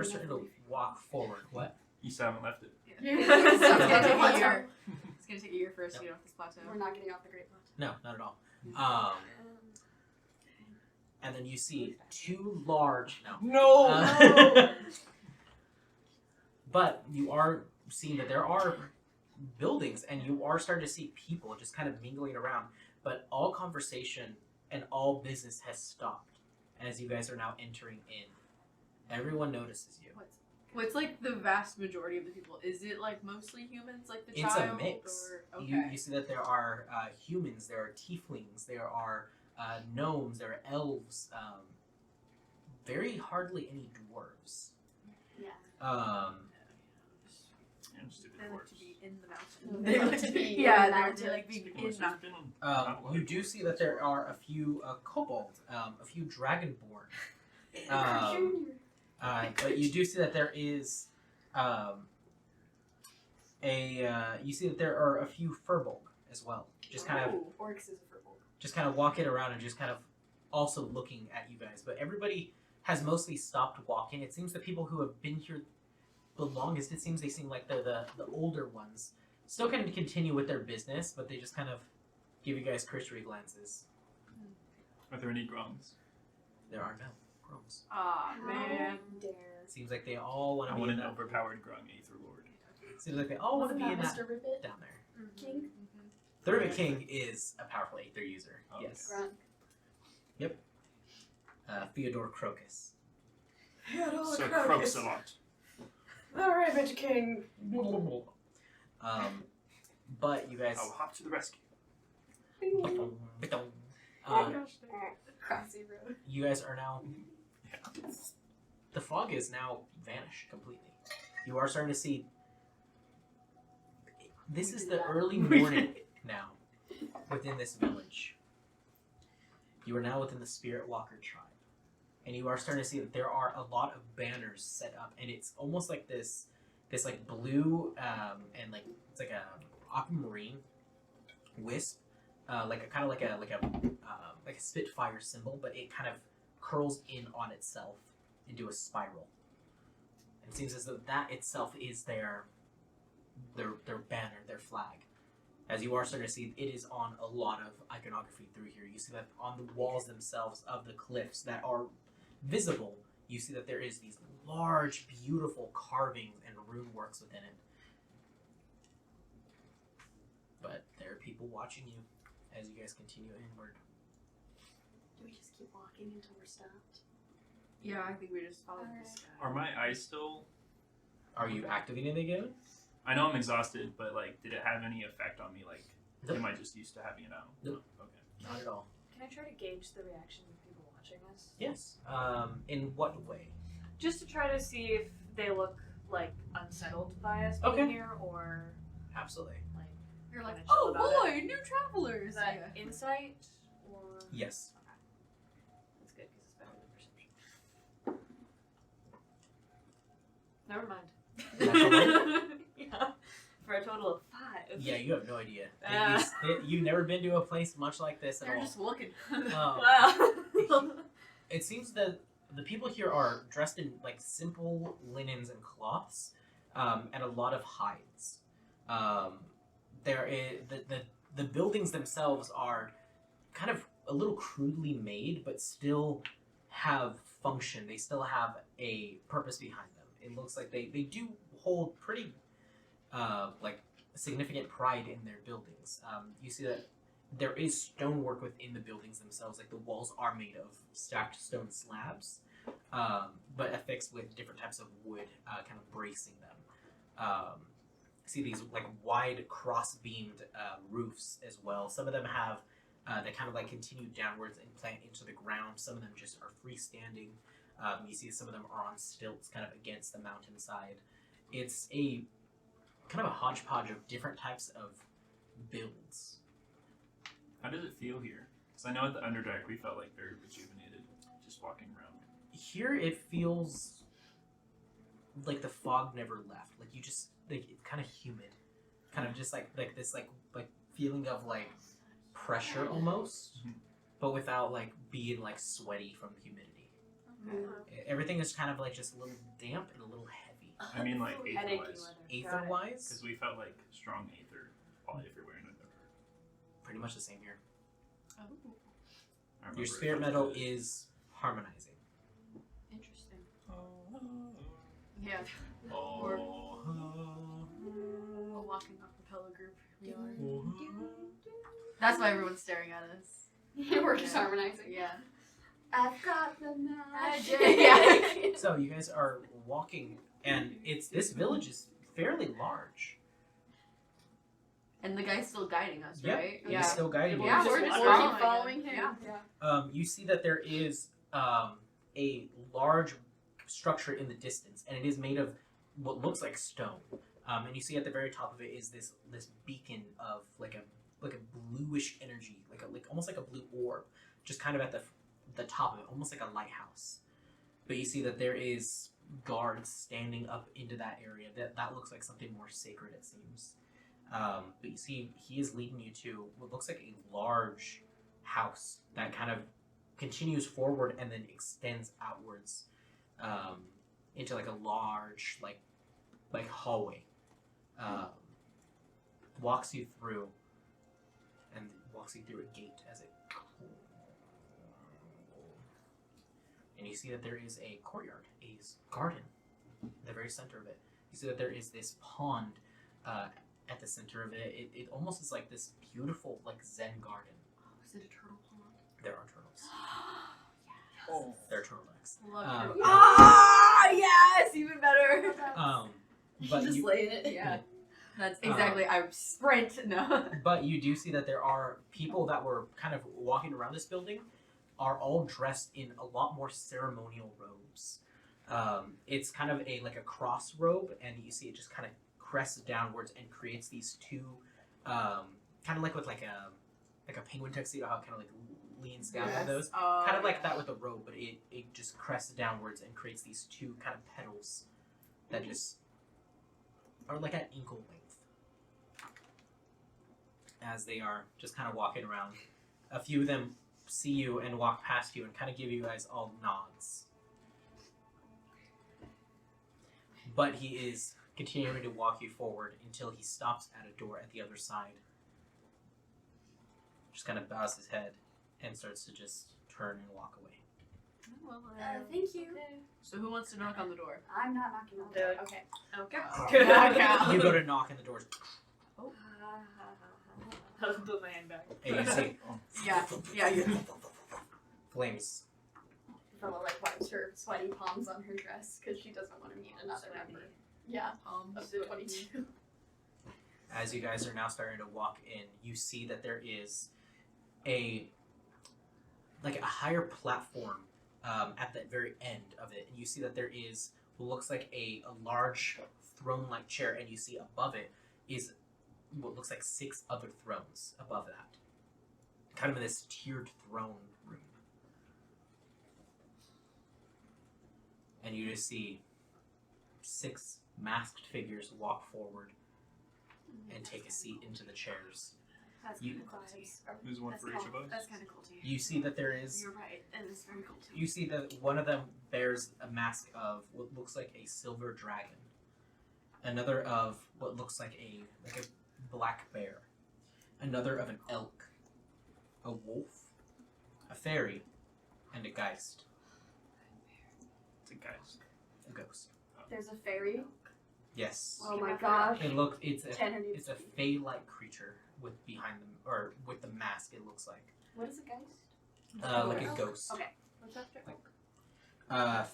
starting to walk forward. What?
You still haven't left it.
It's gonna take a
Plateau.
year. It's gonna take a year for us to get off this plateau.
We're not getting off the Great Plateau.
No, not at all. And then you see two large. No. But you are seeing that there are buildings, and you are starting to see people just kind of mingling around. But all conversation and all business has stopped as you guys are now entering in. Everyone notices you.
What's What's like the vast majority of the people? Is it like mostly humans, like the
It's
child?
a mix.
Or... Okay.
You see that there are humans, there are tieflings, there are gnomes, there are elves. Very hardly any dwarves.
Yeah.
And stupid
They like
dwarves.
to be in the mountain.
They like to be
yeah,
in the
they like being
Of
in
course,
mountain.
there's been
You do see that there are a few kobold, a few dragonborn. But you do see that there is you see that there are a few furbolg as well. Just kind of
Ooh.
Orcs is a furbolg.
just kind of walking around and just kind of also looking at you guys. But everybody has mostly stopped walking. It seems the people who have been here the longest, it seems they seem like they're the older ones. Still kind of continue with their business, but they just kind of give you guys cursory glances.
Are there any grungs?
There are no gnomes.
Aw, man.
Dare.
Seems like they all want
I
to be
want
in
an
that.
overpowered grung Aether Lord.
Seems like they all want to
Wasn't
be in
that
that
Mr. Ribbit?
down there.
King?
The Ribbit King is a powerful Aether user.
Oh,
Yes.
Grunk.
Theodore Crocus.
So croaks a lot.
The Ribbit King.
But you guys.
I'll hop to the rescue.
Crossy Road.
You guys are now.
Yeah.
The fog is now vanished completely. You are starting to see. This is the early morning now within this village. You are now within the Spirit Walker tribe. And you are starting to see that there are a lot of banners set up, and it's almost like this like blue and like it's like a aquamarine wisp, like a Spitfire symbol, but it kind of curls in on itself into a spiral. And it seems as though that itself is their banner, their flag. As you are starting to see, it is on a lot of iconography through here. You see that on the walls themselves of the cliffs that are visible, you see that there is these large, beautiful carvings and rune works within it. But there are people watching you as you guys continue inward.
Do we just keep walking until we're stopped?
Yeah, I think we just followed
Alright.
this guy.
Are my eyes still?
Are you activating it again?
I know I'm exhausted, but like, did it have any effect on me? Like,
Nope.
am I just used to having it out?
Nope.
Okay.
Not at all.
Can I try to gauge the reaction of people watching us?
Yes. In what way?
Just to try to see if they look like unsettled by us being
Okay.
here, or
Absolutely.
like
You're like,
Kinda chill
oh
about
boy, new travelers.
is that
Yeah.
insight or
Yes.
that's good because it's better than perception. Never mind. Yeah, for a total of 5.
Yeah, you have no idea.
Ah.
You've never been to a place much like this at
They're
all.
just looking.
Wow.
It seems that the people here are dressed in like simple linens and cloths, and a lot of hides. There is the buildings themselves are kind of a little crudely made, but still have function. They still have a purpose behind them. It looks like they do hold pretty like significant pride in their buildings. You see that there is stonework within the buildings themselves, like the walls are made of stacked stone slabs, but affixed with different types of wood, kind of bracing them. See these like wide cross-beamed roofs as well. Some of them have they kind of like continue downwards and plant into the ground. Some of them just are freestanding. You see some of them are on stilts, kind of against the mountainside. It's a kind of a hodgepodge of different types of builds.
How does it feel here? Because I know at the Underdark we felt like very rejuvenated, just walking around.
Here it feels like the fog never left. Like you just like it's kind of humid, kind of just like this like feeling of like pressure almost, but without like being like sweaty from the humidity. Everything is kind of like just a little damp and a little heavy.
I mean, like
Headachy
aether-wise,
weather.
Aether wise,
because we felt like strong aether all everywhere in Underdark.
pretty much the same here.
Oh,
I remember
Your
it
spirit
felt
metal
good.
is harmonizing.
interesting.
Oh,
Yeah.
oh,
A walking a cappella group. We are.
oh.
That's why everyone's staring at us.
We're just harmonizing.
Yeah.
I've got the magic.
Yeah.
So you guys are walking And this village is fairly large.
And the guy's still guiding us,
Yep,
right?
he's still guiding you.
Yeah,
We're
we're
just
just
following
following him.
Yeah.
You see that there is a large structure in the distance, and it is made of what looks like stone. And you see at the very top of it is this beacon of like a bluish energy, like almost like a blue orb, just kind of at the top of it, almost like a lighthouse. But you see that there is guards standing up into that area. That looks like something more sacred, it seems. But you see, he is leading you to what looks like a large house that kind of continues forward and then extends outwards into like a large like hallway. Walks you through a gate as it, and you see that there is a courtyard, a garden, in the very center of it. You see that there is this pond at the center of it. It almost is like this beautiful like Zen garden.
Oh, is it a turtle pond?
There are turtles.
Oh.
There are turtlenecks.
Love
Um,
turtle. Ah, yes, even better.
But
Just
you,
lay in it.
Yeah, that's exactly. I sprint. No.
but you do see that there are people that were kind of walking around this building are all dressed in a lot more ceremonial robes. It's kind of like a cross robe, and you see it just kind of crests downwards and creates these two, kind of like with like a penguin tuxedo, how it kind of like leans down by those. Kind of like that with a robe, but it just crests downwards and creates these two kind of petals that just are like at ankle length. As they are just kind of walking around. A few of them see you and walk past you and kind of give you guys all nods. But he is continuing to walk you forward until he stops at a door at the other side. Just kind of bows his head and starts to just turn and walk away.
Thank you.
So who wants to knock on the door?
I'm not knocking on the door. Okay.
Okay.
You go to knock and the door's
I'll put my hand back.
and you see
Yeah.
flames.
Bella like wipes her sweaty palms on her dress because she doesn't want to meet another member. Yeah, of the 22.
As you guys are now starting to walk in, you see that there is a higher platform at the very end of it, and you see that there is what looks like a large throne-like chair, and you see above it is what looks like 6 other thrones above that, kind of in this tiered throne room. And you just see 6 masked figures walk forward and take a seat into the chairs.
That's
You-
kind of cool too.
There's one
That's
for each of us.
That's kind of cool too.
You see that there is.
You're right. That is very cool too.
You see that one of them bears a mask of what looks like a silver dragon. Another of what looks like a black bear. Another of an elk. A wolf. A fairy. And a geist.
It's a geist.
A ghost.
There's a fairy.
Yes.
Oh my gosh.
It's
Tanner needs
a
to be-
fey-like creature with behind them, or with the mask. It looks like
What is a geist?
like a ghost.
Okay. What's after?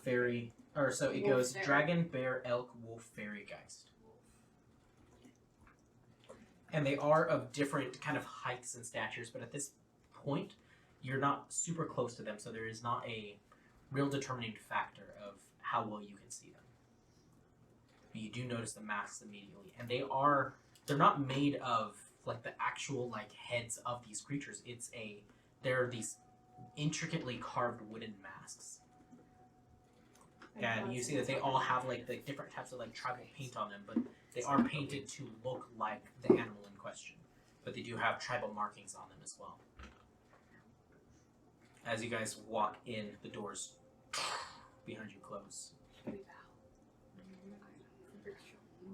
Fairy, or so it
Wolf,
goes
fairy.
dragon, bear, elk, wolf, fairy, geist. And they are of different kind of heights and statures, but at this point, you're not super close to them, so there is not a real determining factor of how well you can see them. But you do notice the masks immediately, and they're not made of like the actual like heads of these creatures. They're these intricately carved wooden masks. And you see that they all have like the different types of like tribal paint on them, but they are painted to look like the animal in question. But they do have tribal markings on them as well. As you guys walk in, the doors behind you close.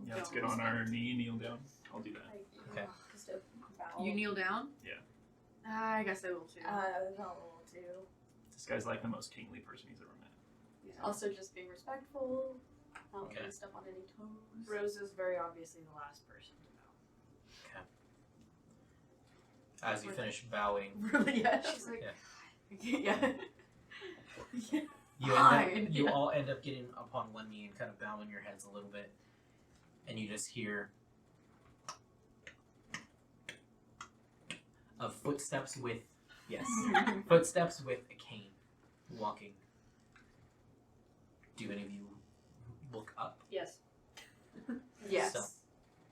Yeah, let's get on our kneel down. I'll do that.
Okay.
Just a bow.
You kneel down?
Yeah.
I guess I will too.
No, too.
This guy's like the most kingly person he's ever met.
Also, just being respectful. Not
Okay.
getting step on any toes.
Rose is very obviously the last person to know.
As you finish bowing,
Really? Yeah. She's like, yeah.
You all end up getting upon one knee and kind of bowing your heads a little bit, and you just hear of footsteps with footsteps with a cane walking. Do any of you look up?
Yes.
Yes.
So,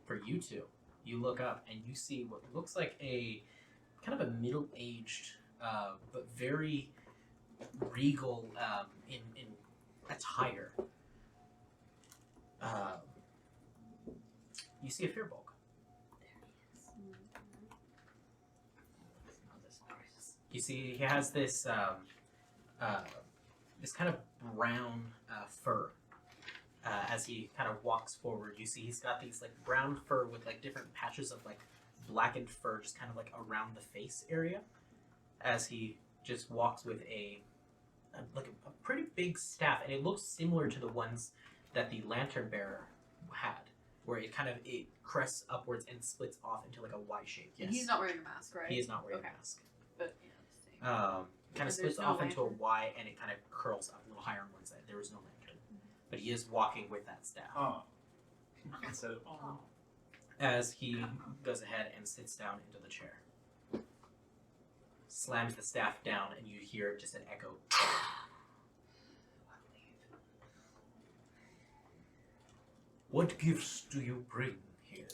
for you two, you look up and you see what looks like a kind of a middle-aged, but very regal in attire. You see a Fearbulk. You see, he has this this kind of brown fur. As he kind of walks forward, you see he's got these like brown fur with like different patches of like blackened fur, just kind of like around the face area. As he just walks with a pretty big staff, and it looks similar to the ones that the lantern bearer had, where it crests upwards and splits off into like a Y shape. Yes,
And he's not wearing a mask, right?
he is not wearing
Okay.
a mask.
But yeah, the same.
Kind
And
of splits
there's no
off into a
lantern?
Y, and it kind of curls up a little higher on one side. There is no lantern, but he is walking with that staff.
Oh. Instead of oh.
As he goes ahead and sits down into the chair, slams the staff down, and you hear just an echo. What gifts do you bring here?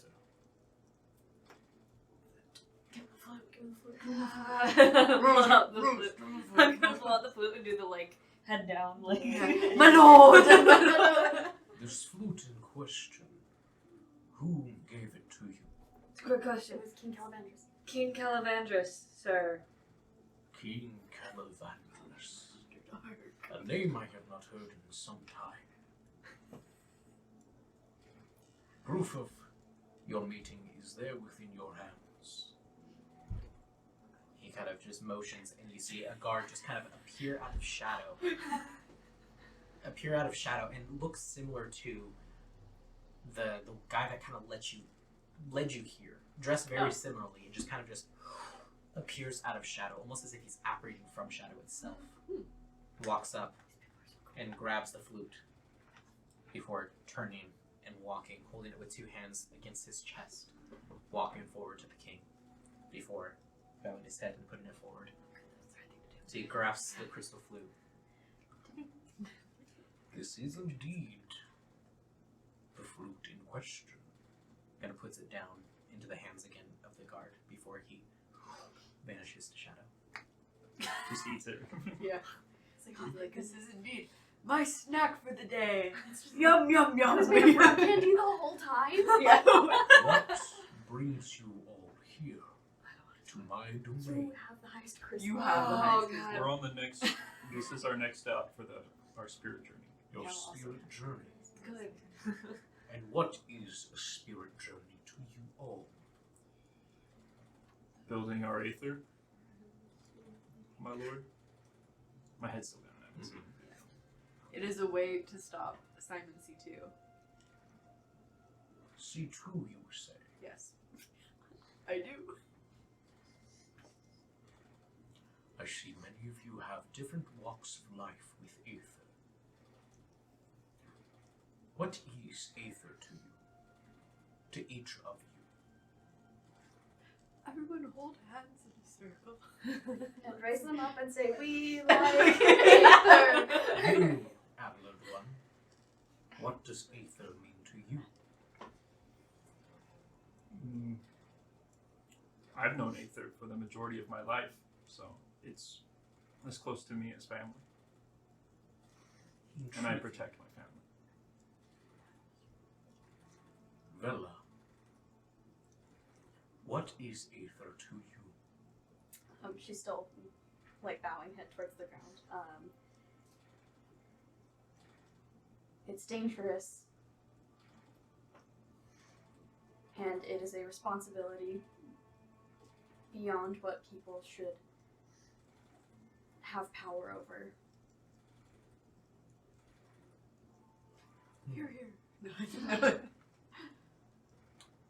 Pull out the flute. I'm gonna pull out the flute and do the like head down like.
My lord!
This flute in question, who gave it to you?
Good question.
It was King Calavandrus.
King Calavandrus, sir.
King Calavandrus. A name I have not heard in some time. Proof of your meeting is there within your hands. He kind of just motions, and you see a guard just kind of appear out of shadow. And looks similar to the guy that kind of led you here. Dressed very similarly, and just kind of just appears out of shadow, almost as if he's operating from shadow itself. Walks up and grabs the flute before turning and walking, holding it with two hands against his chest, walking forward to the king before bowing his head and putting it forward. So he grasps the crystal flute. This is indeed the flute in question. Kind of puts it down into the hands again of the guard before he vanishes to shadow.
Just eats it.
Yeah. It's like, this is indeed my snack for the day. Yum, yum,
I
yum.
was made of rock candy the whole time.
Yeah.
What brings you all here to my domain?
You have the highest crystal.
You have the
Oh,
highest
God.
We're on the next. This is our next stop for our spirit journey.
Your
Yeah, awesome.
spirit journey.
Good.
And what is a spirit journey to you all?
Building our aether, my lord. My head's still down. I haven't seen it.
It is a way to stop Simon C2.
C2, you say?
Yes. I do.
I see many of you have different walks of life with Aether. What is Aether to you? To each of you?
Everyone hold hands in a circle.
And raise them up and say, "We like Aether."
You, Adelaide One, what does Aether mean to you?
I've known Aether for the majority of my life, so it's as close to me as family, and I protect my family.
Vela, what is Aether to you?
She's still like bowing head towards the ground. It's dangerous, and it is a responsibility beyond what people should have power over.
Here, here.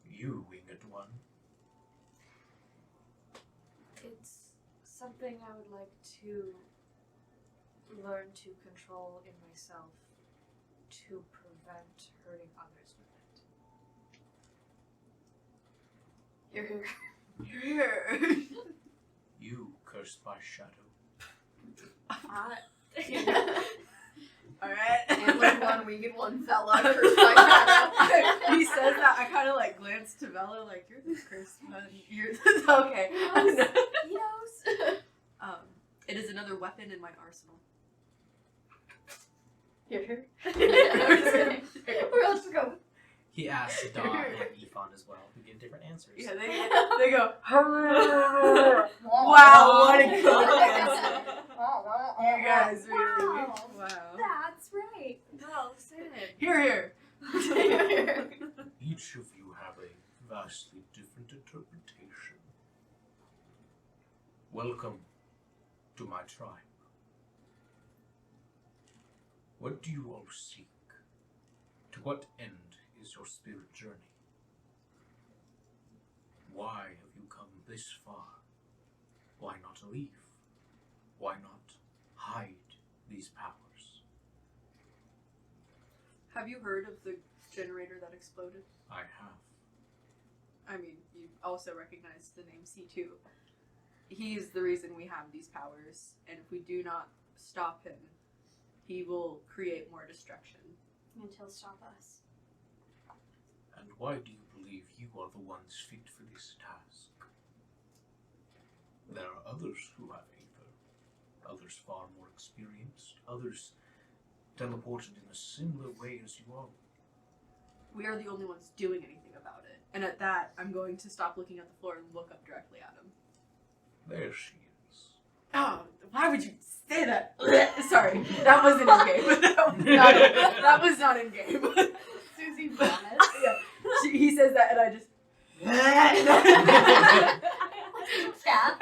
You, Winged One.
It's something I would like to
learn to control in myself to prevent hurting others with it.
You're here.
You're here.
You cursed by shadow.
Alright.
Antler one, winged one, fella, cursed by shadow.
He says that, I kind of like glance to Bella, like, you're the cursed one. You're okay.
He knows.
It is another weapon in my arsenal.
You're here. Where else to go?
He asks Daw and Ifan as well, who give different answers.
Yeah, they go, wow, what a coincidence. You guys really, wow.
That's right.
No, say it.
Here.
Each of you have a vastly different interpretation. Welcome to my tribe. What do you all seek? To what end is your spirit journey? Why have you come this far? Why not leave? Why not hide these powers?
Have you heard of the generator that exploded?
I have.
I mean, you also recognize the name C2. He's the reason we have these powers, and if we do not stop him, he will create more destruction.
And he'll stop us.
And why do you believe you are the ones fit for this task? There are others who have Aether, others far more experienced, others teleported in a similar way as you are.
We are the only ones doing anything about it. And at that, I'm going to stop looking at the floor and look up directly at him.
There she is.
Oh, why would you say that? Sorry, that wasn't in game. That was not in game.
Susie vomits.
Yeah. He says that, and I just.
Cat.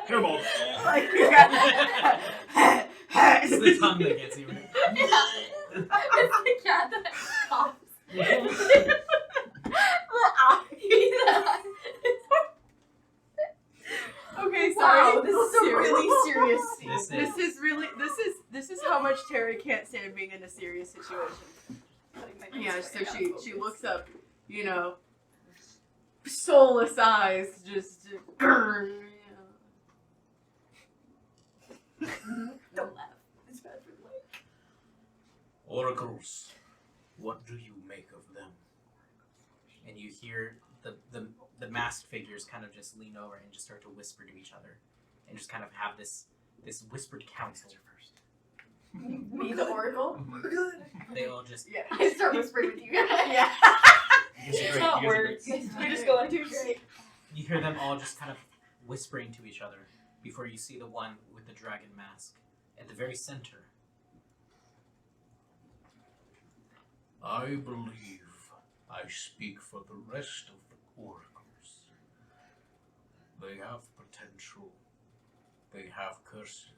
Hairball.
Like, you got.
It's the tongue that gets you.
It's the cat that coughs.
Okay, sorry.
Wow, this is a really serious scene.
This is how much Terry can't stand being in a serious situation. Yeah, so she looks up, you know, soulless eyes, just
Don't laugh. It's bad for the mic.
Oracles, what do you make of them? And you hear the masked figures kind of just lean over and just start to whisper to each other, and just kind of have this whispered council.
Me, the Oracle?
They all just
yeah.
I start whispering with you guys.
Yeah.
It's not words. We just go like,
Great.
you hear them all just kind of whispering to each other before you see the one with the dragon mask at the very center. I believe I speak for the rest of the oracles. They have potential. They have curses.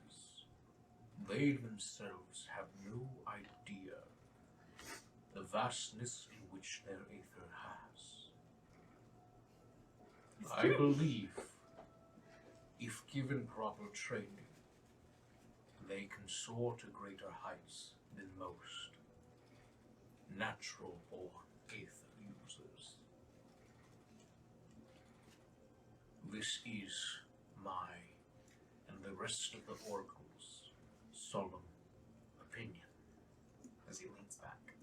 They themselves have no idea the vastness in which their aether has. I believe, if given proper training, they can soar to greater heights than most natural-born aether users. This is my and the rest of the oracles' solemn opinion, as he leans back.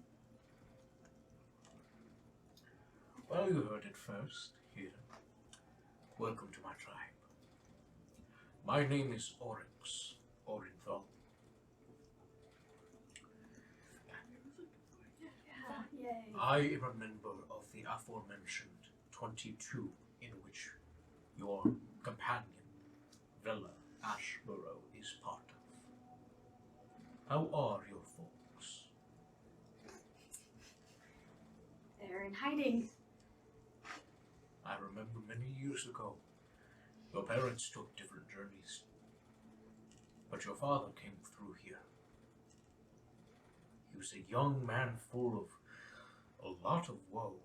Well, you heard it first here. Welcome to my tribe. My name is Oryx, Orinthal.
Yay.
I am a member of the aforementioned 22, in which your companion, Vela Ashborough, is part of. How are your folks?
They're in hiding.
I remember many years ago, your parents took different journeys, but your father came through here. He was a young man full of a lot of woe.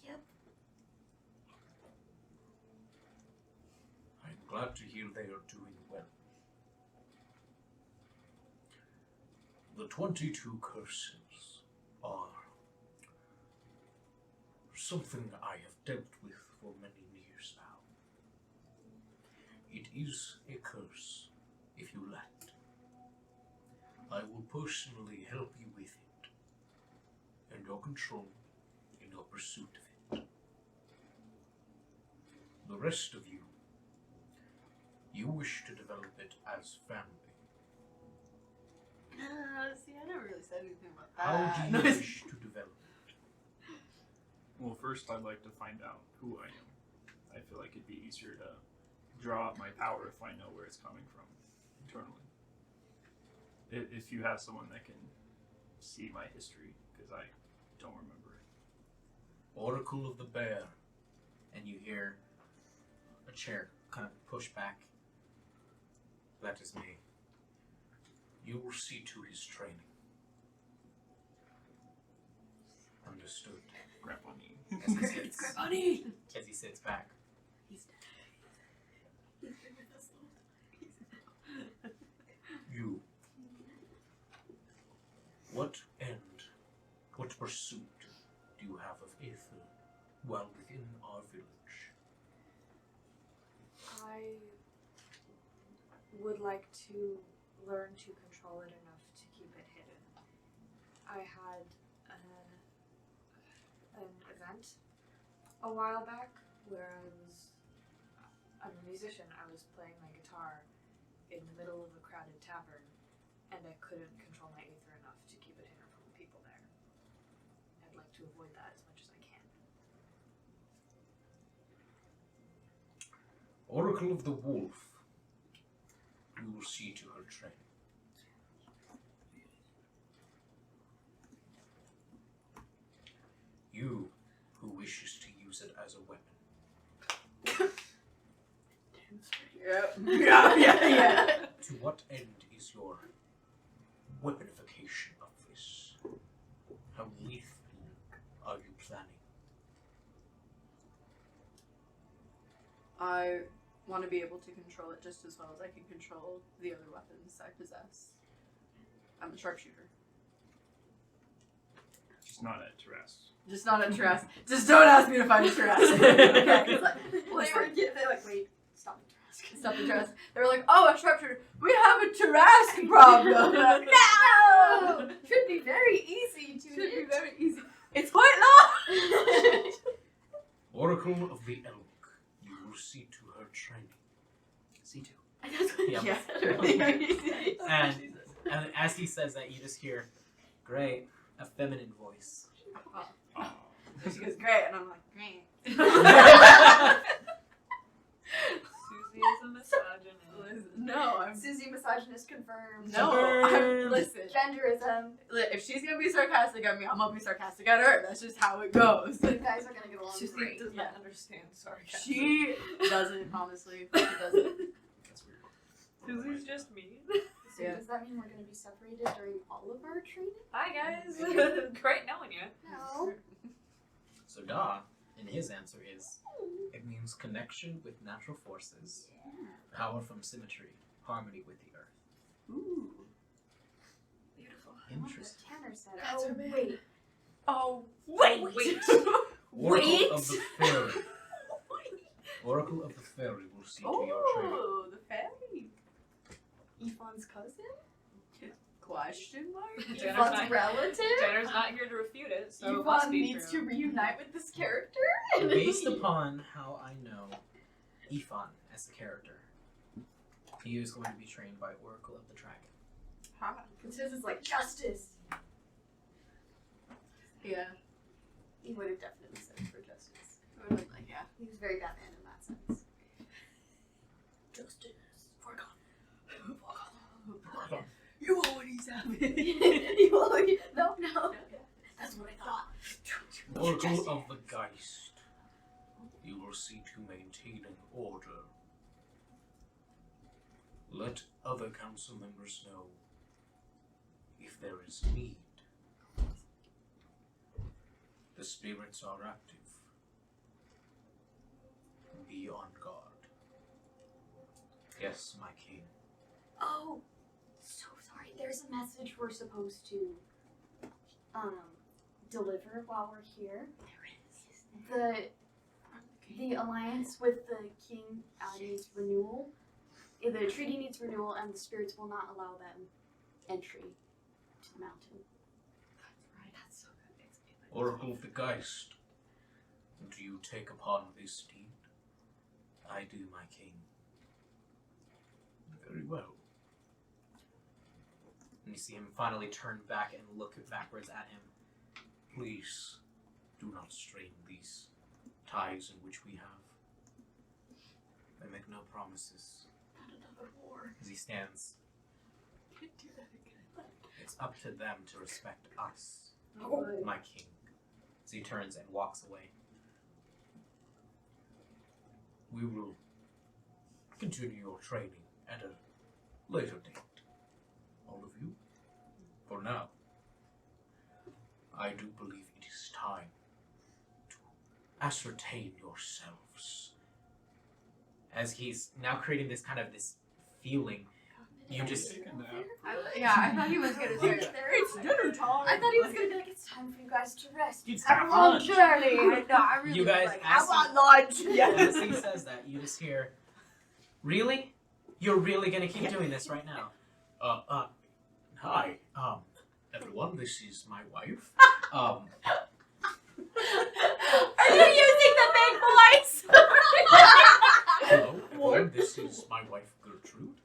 Yep.
Glad to hear they are doing well. The 22 curses are something I have dealt with for many years now. It is a curse, if you let. I will personally help you with it, and your control in your pursuit of it. The rest of you, you wish to develop it as family.
See, I never really said anything about
How
that.
do you wish to develop it?
Well, first I'd like to find out who I am. I feel like it'd be easier to draw out my power if I know where it's coming from internally. If you have someone that can see my history, because I don't remember it.
Oracle of the Bear. And you hear a chair kind of push back. That is me. You will see to his training. Understood.
Grandpa knee.
As he sits,
Bunny!
as he sits back.
You. What end, what pursuit do you have of Aether while within our village?
I would like to learn to control it enough to keep it hidden. I had an event a while back where I'm a musician. I was playing my guitar in the middle of a crowded tavern, and I couldn't control my aether enough to keep it hidden from the people there. I'd like to avoid that as much as I can.
Oracle of the Wolf. You will see to her training. You, who wishes to use it as a weapon.
Yep. Yeah.
To what end is your weaponification of this? How lethal are you planning?
I want to be able to control it just as well as I can control the other weapons I possess. I'm a sharpshooter.
Just not at Terrace.
Just not a Terrace. Just don't ask me to find a Terrace. Okay.
It's like, they're like, wait, stop the task.
Stop the Terrace. They were like, oh, a sharpshooter. We have a Terrace problem. No!
Should be very easy to
Should be
hit.
very easy. It's quite long.
Oracle of the Elk. You will see to her training.
See to.
That's what
Yeah.
he said.
And as he says that, you just hear, great, a feminine voice.
Oh.
She goes, great. And I'm like, great.
Susie is a misogynist.
No, I'm
Susie misogynist confirmed.
no. I'm listen.
Genderism.
If she's gonna be sarcastic at me, I'm gonna be sarcastic at her. That's just how it goes.
You guys are gonna get along
Susie
great.
does not understand sarcasm.
She doesn't, honestly. She doesn't.
That's weird.
Susie's just mean.
So
Yeah.
does that mean we're gonna be separated during all of our training?
Bye, guys. Great knowing you.
No.
So Da, and his answer is, it means connection with natural forces, power from symmetry, harmony with the earth.
Ooh.
Beautiful.
Interesting.
Tanner said.
That's
Oh
amazing.
wait.
Oh,
Wait.
Oracle of the Fairy. Oracle of the Fairy will see to your training.
Oh, the fairy.
Yvonne's cousin?
Question mark?
Jenner's
Yvonne's
not-
relative?
Jenner's not here to refute it, so it must
Yvonne
be
needs
true.
to reunite with this character?
Based upon how I know Ifan as the character, he is going to be trained by Oracle of the Dragon.
Because his is like, justice!
Yeah.
He would have definitely said it for justice.
I would have been like, yeah.
He was very Batman in that sense.
Justice. You always have it.
You already- no. That's what I thought.
Oracle of the Geist. You will see to maintaining order. Let other council members know if there is need. The spirits are active. Be on guard. Yes, my king.
Oh, so sorry. There's a message we're supposed to deliver while we're here. The alliance with the king needs renewal. The treaty needs renewal, and the spirits will not allow them entry to the mountain.
That's right. That's so good.
Oracle of the Geist, do you take upon this deed? I do, my king. Very well.
And you see him finally turn back and look backwards at him.
Please, do not strain these ties in which we have. I make no promises.
Not another war.
As he stands,
Can't do that again.
It's up to them to respect us,
Oh.
my king.
as he turns and walks away.
We will continue your training at a later date. All of you. For now, I do believe it is time to ascertain yourselves.
As he's now creating this kind of this feeling, you just
Take a nap.
I thought he was gonna say
It's
dinner time.
I thought he was gonna be like, it's time for you guys to rest.
It's
Have a long journey.
I know. I really
You guys
was like,
asked
I want lunch.
as he says that, you just hear, "Really? You're really gonna keep doing this right now?"
Hi, everyone, this is my wife.
Are you using the big voice?
Hello, everyone, this is my wife, Gertrude.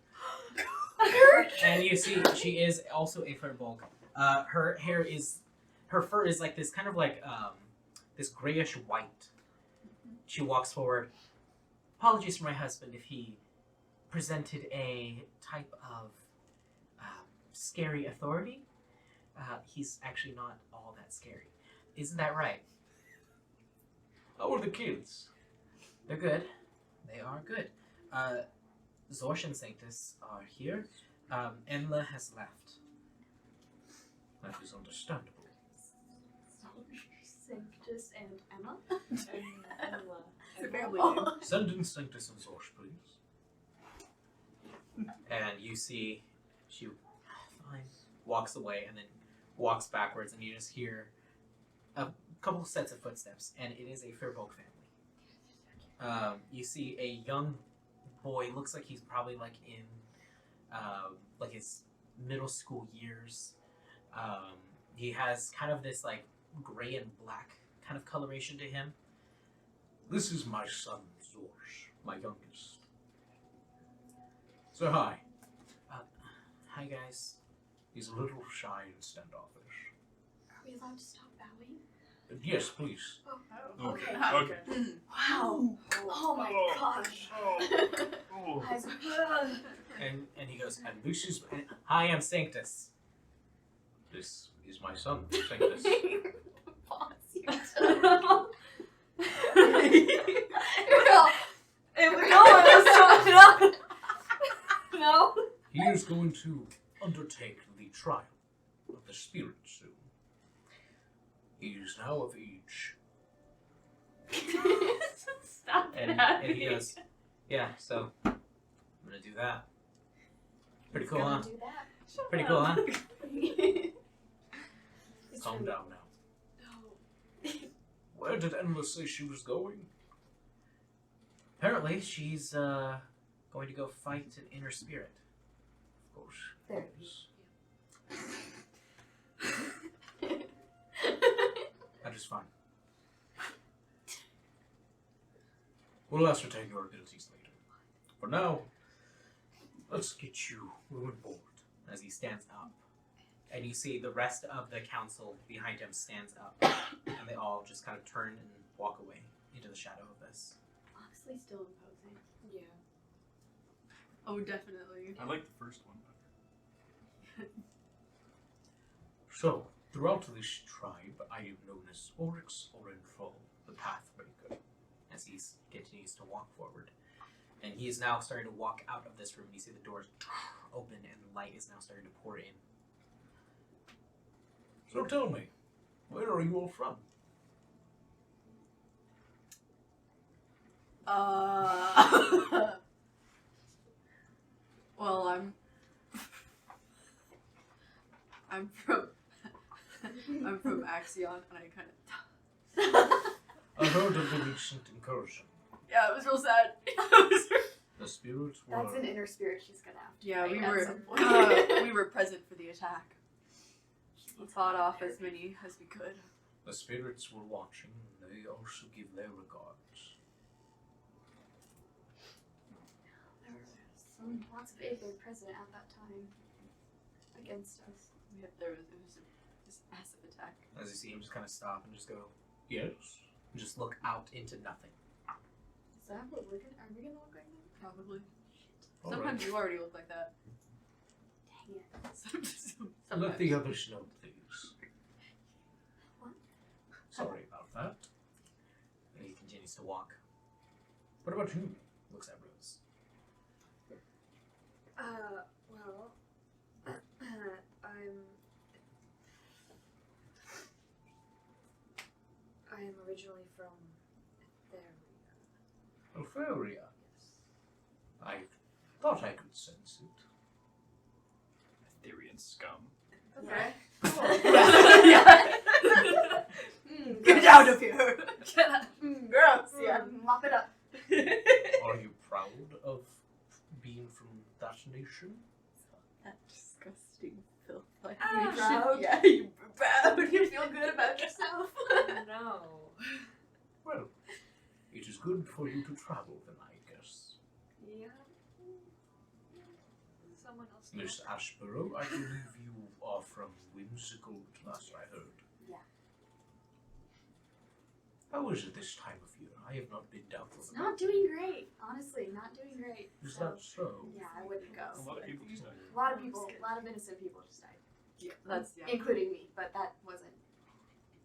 And you see, she is also a firbolg. Her fur is like this kind of like this grayish white. She walks forward. Apologies for my husband if he presented a type of scary authority. He's actually not all that scary. Isn't that right?
How are the kids?
They're good. They are good. Zorsh and Sanctus are here. Enla has left.
That is understandable.
Sanctus and Emma.
It's a family name.
Send in Sanctus and Zorsh, please.
And you see she fine, walks away and then walks backwards, and you just hear a couple sets of footsteps, and it is a Firbolg family. You see a young boy, looks like he's probably like in like his middle school years. He has kind of this like gray and black kind of coloration to him.
This is my son, Zorsh, my youngest. So hi.
Hi guys.
He's a little shy and standoffish.
Are we allowed to stop bowing?
Yes, please.
Okay.
Okay.
Wow. Oh my gosh.
Oh.
And he goes, and this is, and, hi, I'm Sanctus.
This is my son, Sanctus.
No.
He is going to undertake the trial of the spirit soon. He is now of age.
Stop
And he goes, yeah, so I'm gonna do that. Pretty cool, huh?
Do that.
Pretty cool, huh?
Calm down now. Where did Enla say she was going?
Apparently, she's going to go fight an inner spirit.
Of course.
There.
That is fine.
We'll ascertain your abilities later. For now, let's get you on board.
As he stands up, and you see the rest of the council behind him stands up, and they all just kind of turn and walk away into the shadow of this.
Honestly, still imposing.
Yeah. Oh, definitely.
I like the first one better.
So, throughout this tribe, I am known as Oryx Orenfall, the Pathbreaker.
As he continues to walk forward, and he is now starting to walk out of this room. You see the doors open, and the light is now starting to pour in.
So tell me, where are you all from?
Axion, and I kind of.
I heard of the recent incursion.
Yeah, it was real sad.
The spirits were...
That's an inner spirit she's gonna have to
Yeah,
fight
we
at
were
some point.
we were present for the attack. We fought off as many as we could.
The spirits were watching, and they also give their regards.
There were lots of Aether present at that time against us.
It was this massive attack.
As you see him just kind of stop and just go, yes, and just look out into nothing.
Is that what we're gonna? Are we gonna look like that?
Probably.
All
Sometimes
right.
you already look like that.
Dang it!
Let the others know, please.
What?
Sorry about that.
And he continues to walk. What about you? Looks at Rose.
Well, I'm originally from Etheria.
Ophelia. I thought I could sense it.
Etherean scum.
Okay.
Mm,
Get
gross.
out of here!
Gross. Yeah, mop it up.
Are you proud of being from that nation?
That disgusting filth. Like,
Are you
you
proud?
should- Yeah, you proud.
You feel good about yourself.
No.
Well, it is good for you to travel then, I guess.
Yeah. Someone else.
Miss Ashborough, I believe you are from Whimsical, last I heard.
Yeah.
How is it this time of year? I have not been down for
It's
the
not doing great. Honestly, not doing great.
Is
So,
that so?
yeah, I wouldn't go.
A lot of people just died.
A lot of people, a lot of innocent people just died,
Yeah, that's yeah.
including me. But that wasn't.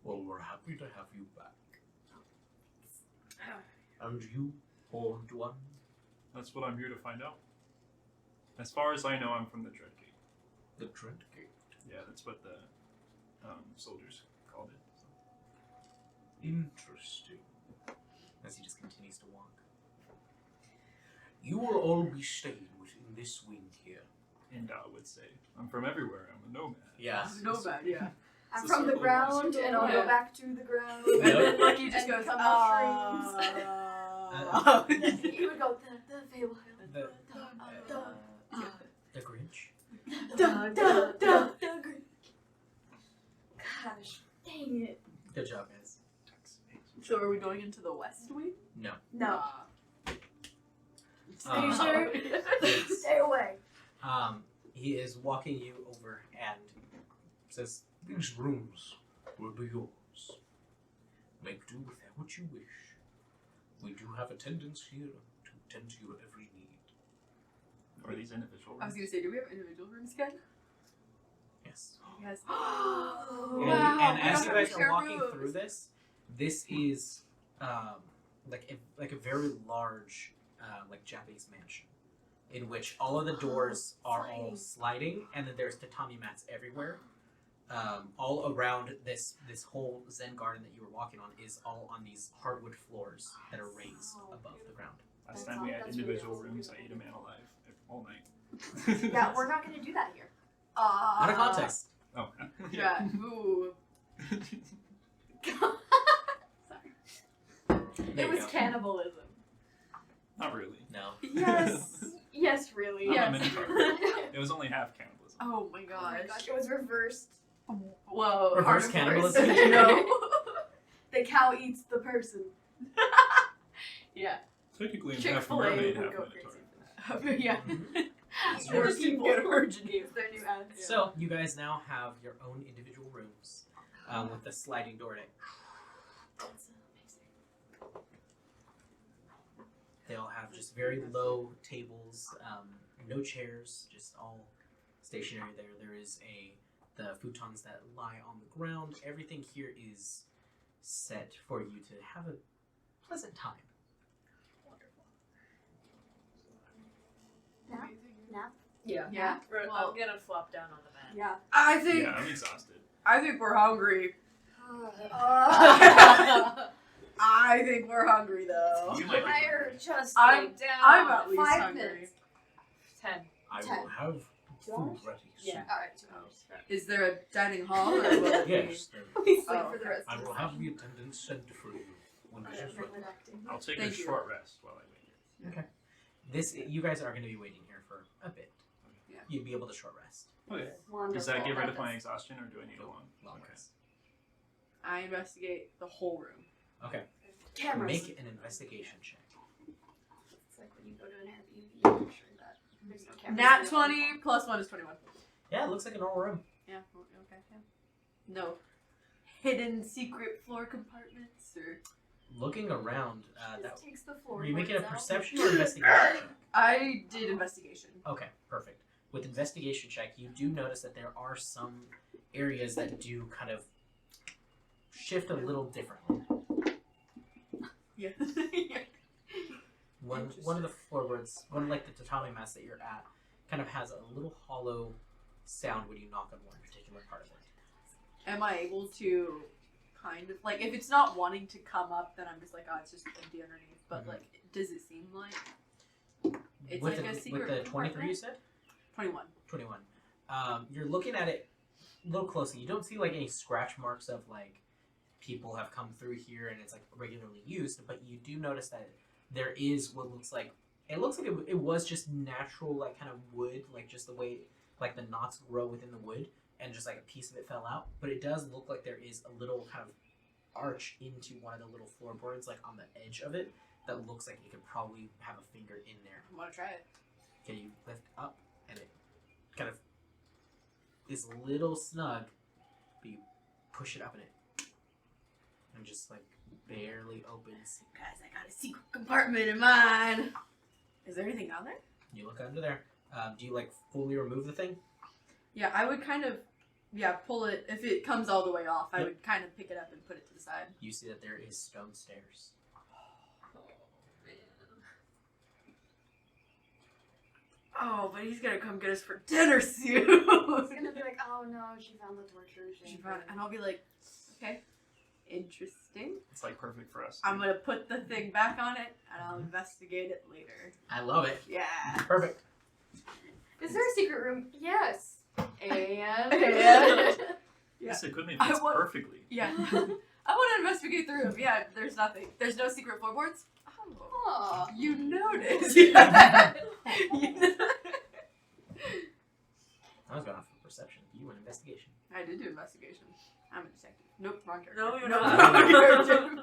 Well, we're happy to have you back. And you, Horned One?
That's what I'm here to find out. As far as I know, I'm from the Dreadgate.
The Dreadgate.
Yeah, that's what the soldiers called it. So.
Interesting.
As he just continues to walk.
You will all be staying within this wing here.
And I would say, I'm from everywhere. I'm a nomad.
Yeah.
No bad, yeah.
I'm
It's a
from the
circle of
ground,
life.
and I'll
Yeah.
go back to the ground.
Yep.
And then Lucky just
And
goes,
become mushrooms. He would go the Feywild.
The Grinch.
Gosh, dang it.
Good job, guys.
So are we going into the west wing?
No.
No,
Uh,
sure? Stay away.
He is walking you over and says,
These rooms will be yours. Make do with them what you wish. We do have attendants here to tend to your every need.
Are these individual
I was
rooms?
gonna say, do we have individual rooms again?
yes.
Yes.
And,
Wow.
and
we
as
don't
you
have
guys
to
are
share
walking
rooms.
through this is like a very large like Japanese mansion, in which all of the doors are all sliding, and then there's tatami mats everywhere. All around this whole Zen garden that you were walking on is all on these hardwood floors that are raised above the ground.
Last
That's
time we
all-
had
that's really
individual
awesome.
rooms, I ate a man alive all night.
Yeah, we're not gonna do that here.
Out of context.
Oh.
Yeah. Ooh.
Sorry.
There
It
you
was
go.
cannibalism.
Not really.
No.
Yes. Yes, really.
I'm a
Yes.
minotaur. It was only half cannibalism.
Oh my
Oh my
gosh.
gosh, it was reversed.
Whoa.
Reverse
Carnivores.
cannibalism?
No.
The cow eats the person.
Yeah.
Technically, I'm half
Chick-fil-A
mermaid,
would
half
go
minotaur.
crazy. Yeah.
Mhm.
Or people get originated.
It's their new ads.
So you guys now have your own individual rooms with the sliding door in it. They all have just very low tables, no chairs, just all stationary there. There is the futons that lie on the ground. Everything here is set for you to have a pleasant time.
Nap?
Yeah.
Yeah.
I'm gonna flop down on the mat.
Yeah.
I think
Yeah, I'm exhausted.
we're hungry.
Uh,
I think we're hungry though.
You might be
Fire
hungry.
just
I'm-
lay down.
I'm at least
5
hungry.
minutes.
10.
I
10.
will have
2
food
hours?
ready.
Yeah.
Alright, 2 hours.
Is there a dining hall or will it be?
Yes, there
We sleep
Oh,
for the
okay.
rest
I
of the
will have the attendants sent for you when it is ready.
I'll take
Thank
a
you.
short rest while I wait.
This you guys are going to be waiting here for a bit.
Yeah.
You'd be able to short rest.
Okay.
Wonderful.
Does that get rid of my
That's-
exhaustion, or do I need a long?
Long
Okay.
rest.
I investigate the whole room.
Okay.
Cameras.
Make an investigation check.
It's like when you go to an Airbnb, I'm sure that there's no cameras.
Nat
in the
20
phone.
plus 1 is 21.
Yeah, it looks like a normal room.
Yeah, okay, yeah. No hidden secret floor compartments or.
Looking around,
Just
that,
takes the
were you making a
floorboards out.
perception or investigation check?
I did investigation.
Okay, perfect. With investigation check, you do notice that there are some areas that do kind of shift a little differently.
Yeah.
One of the floorboards, one like the tatami mats that you're at, kind of has a little hollow sound when you knock on one particular part of it.
Am I able to kind of like if it's not wanting to come up, then I'm just like, oh, it's just empty underneath. But
Mhm.
like, does it seem like it's
with
like
the,
a secret
with the 23 you
compartment?
said?
21.
21. You're looking at it a little closely. You don't see like any scratch marks of like people have come through here and it's like regularly used, but you do notice that there is what looks like it was just natural like kind of wood, like just the way like the knots grow within the wood and just like a piece of it fell out. But it does look like there is a little kind of arch into one of the little floorboards like on the edge of it that looks like it could probably have a finger in there.
I want to try it.
Okay, you lift up and it kind of is a little snug, but you push it up and just like barely opens.
Guys, I got a secret compartment in mine. Is there anything down there?
You look under there. Do you like fully remove the thing?
Yeah, I would kind of, pull it. If it comes all the way off, I
Yep.
would kind of pick it up and put it to the side.
You see that there is stone stairs.
Oh, but he's gonna come get us for dinner soon.
It's gonna be like, oh no, she found the torture chamber.
And I'll be like, okay, interesting.
It's like perfect for us.
I'm gonna put the thing back on it, and I'll investigate it later.
I love it.
Yeah.
Perfect.
Is there a secret room? Yes. And
This equipment
I
fits
want-
perfectly.
Yeah. I want to investigate the room. Yeah, there's nothing. There's no secret floorboards. Oh,
Aw.
you noticed.
I was going off for perception. You went investigation.
I did do investigation. I'm a detective. Nope, wrong character.
No, you're
Nope,
not.
wrong character.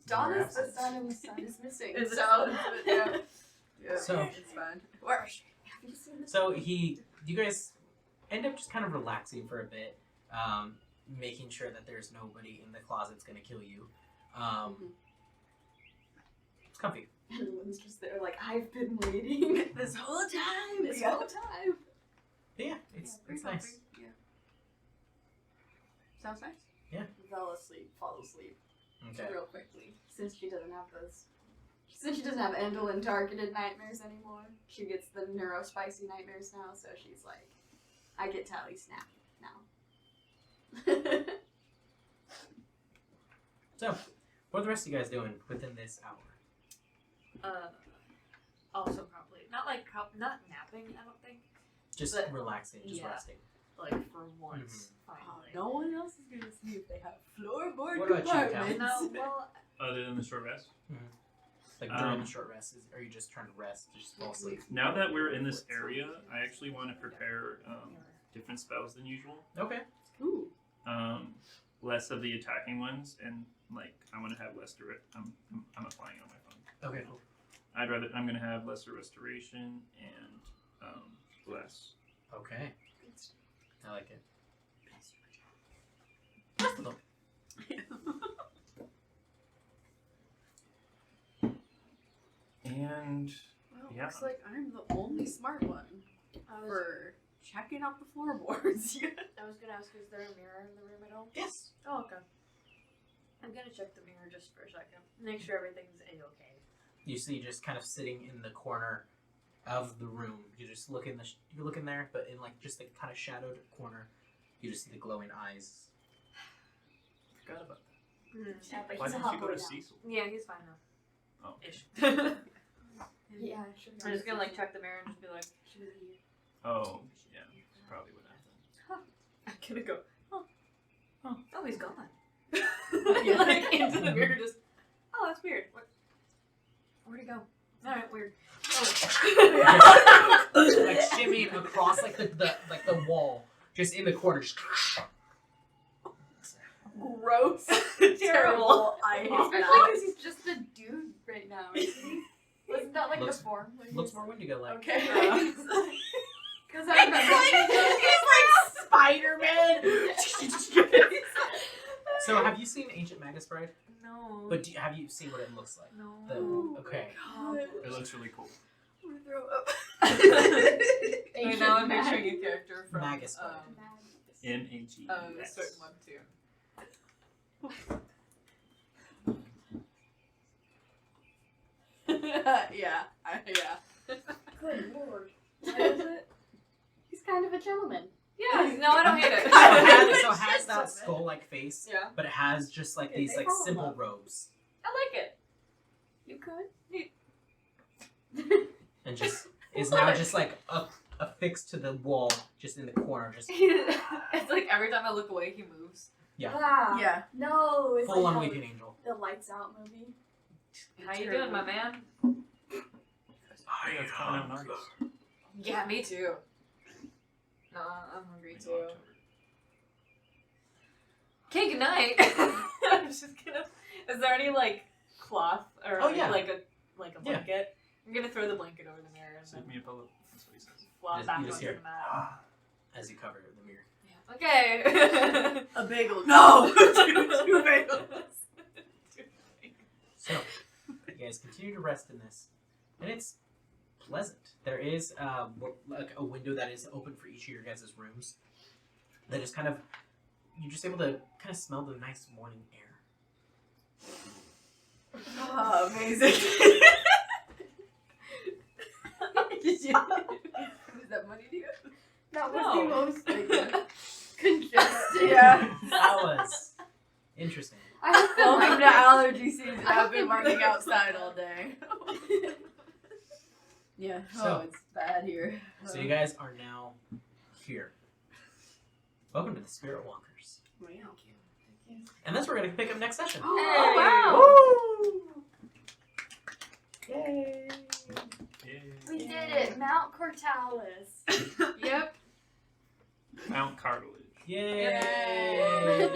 Dawn
Your
is the
absence.
sun and the sun is missing.
It's
so
yeah. Yeah,
So-
it's fine. Where?
Have you seen this?
So you guys end up just kind of relaxing for a bit, making sure that there's nobody in the closet's gonna kill you. It's comfy.
And Lynn's just there like, I've been waiting
This whole time.
this
Yeah.
whole time.
But yeah, it's
pretty
nice.
comfy. Yeah. Sounds nice.
Fell asleep, fall asleep
Okay.
real quickly. Since she doesn't have Endolin targeted nightmares anymore, she gets the neurospicy nightmares now, so she's like, I get tally snap now.
So, what are the rest of you guys doing within this hour?
Also probably not not napping. I don't think.
Just
But-
relaxing, just
yeah.
resting.
Like for once, finally.
No one else is gonna see if they have floorboard
What about you, Cal?
compartments.
No, well,
Other than the short rest.
Like during
Um,
the short rest, are you just trying to rest, just fall asleep?
Now that we're in this area, I actually want to prepare different spells than usual.
Okay.
Ooh.
Less of the attacking ones, and like I want to have less direct. I'm applying it on my phone.
Okay, cool.
I'm gonna have lesser restoration and less.
Okay. I like it. Rest of them.
And
Well,
Yeah.
looks like I'm the only smart one
I was,
for checking out the floorboards.
I was gonna ask, is there a mirror in the room at all?
Yes.
Oh, okay. I'm gonna check the mirror just for a second. Make sure everything's a-okay.
You see, just kind of sitting in the corner of the room. You just look in you look in there, but in like just the kind of shadowed corner, you just see the glowing eyes.
forgot about
Yeah, but
Why
he's a
didn't
hot
you go
boy
to
now.
Cecil?
Yeah, he's fine now.
Oh.
ish.
Yeah, sure.
I'm just gonna like check the mirror and just be like,
She was here.
Oh, yeah. probably would happen.
I'm gonna go.
Oh, he's gone.
Like into the mirror, just. Oh, that's weird. Where'd he go? All right, weird.
Like shimmying across like the wall, just in the corner. Just
Gross. Terrible. I hate
Especially
that.
because he's just a dude right now, isn't he? Wasn't that like
Looks-
the form? where
looks
he's-
more Wendigo like.
Okay.
Because I remember.
He's like Spider-Man.
So have you seen Ancient Magus Bride?
No.
But have you seen what it looks like?
No.
Okay.
It looks really cool.
I'm gonna throw up.
Ancient
now I'm
Magus.
picturing a character from
Magus Bride.
N-A-G.
a certain one too. Yeah.
Good lord. What is it? He's kind of a gentleman.
Yeah. No, I don't hate it.
So it has that skull-like face,
Yeah.
but it has just like
Yeah,
these
they
like
fall in
simple
love.
robes,
I like it.
You could.
and just is now just like affixed to the wall, just in the corner, just
It's like every time I look away, he moves.
Yeah.
Ah,
Yeah.
No, it's
full
like
on
how
Weeping Angel.
the Lights Out movie.
How you doing, my man?
That's coming out in August.
Yeah, me too. No, I'm hungry
Maybe
too.
October.
Okay, good night. I'm just gonna. Is there any like cloth or
Oh, yeah.
like a
Yeah.
blanket? I'm gonna throw the blanket over the mirror and
Save
then
me a pillow. That's what he says.
flop
Just-
back
you
onto
just
the
hear
mat.
as you cover the mirror.
Okay. A bagel. No. Two bagels.
So you guys continue to rest in this, and it's pleasant. There is like a window that is open for each of your guys' rooms. That is kind of you're just able to kind of smell the nice morning air.
Oh, amazing. Did you? Was that money to you?
That was
No.
the most congested.
Yeah.
That was interesting.
I have to
Welcome to
like
allergy season.
I have
I've been
to
working
break-
outside all day. Yeah.
So-
it's bad here.
So you guys are now here. Welcome to the Spirit Walkers, and that's where we're gonna pick up next session.
Oh,
Yay!
Yay.
We did it, Mount Cortalis.
Yep.
Mount Cartilage.
Yay!
Yay.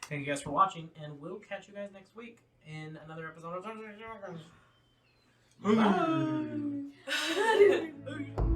Thank you guys for watching, and we'll catch you guys next week in another episode of Shenanigans. Bye.
Bye.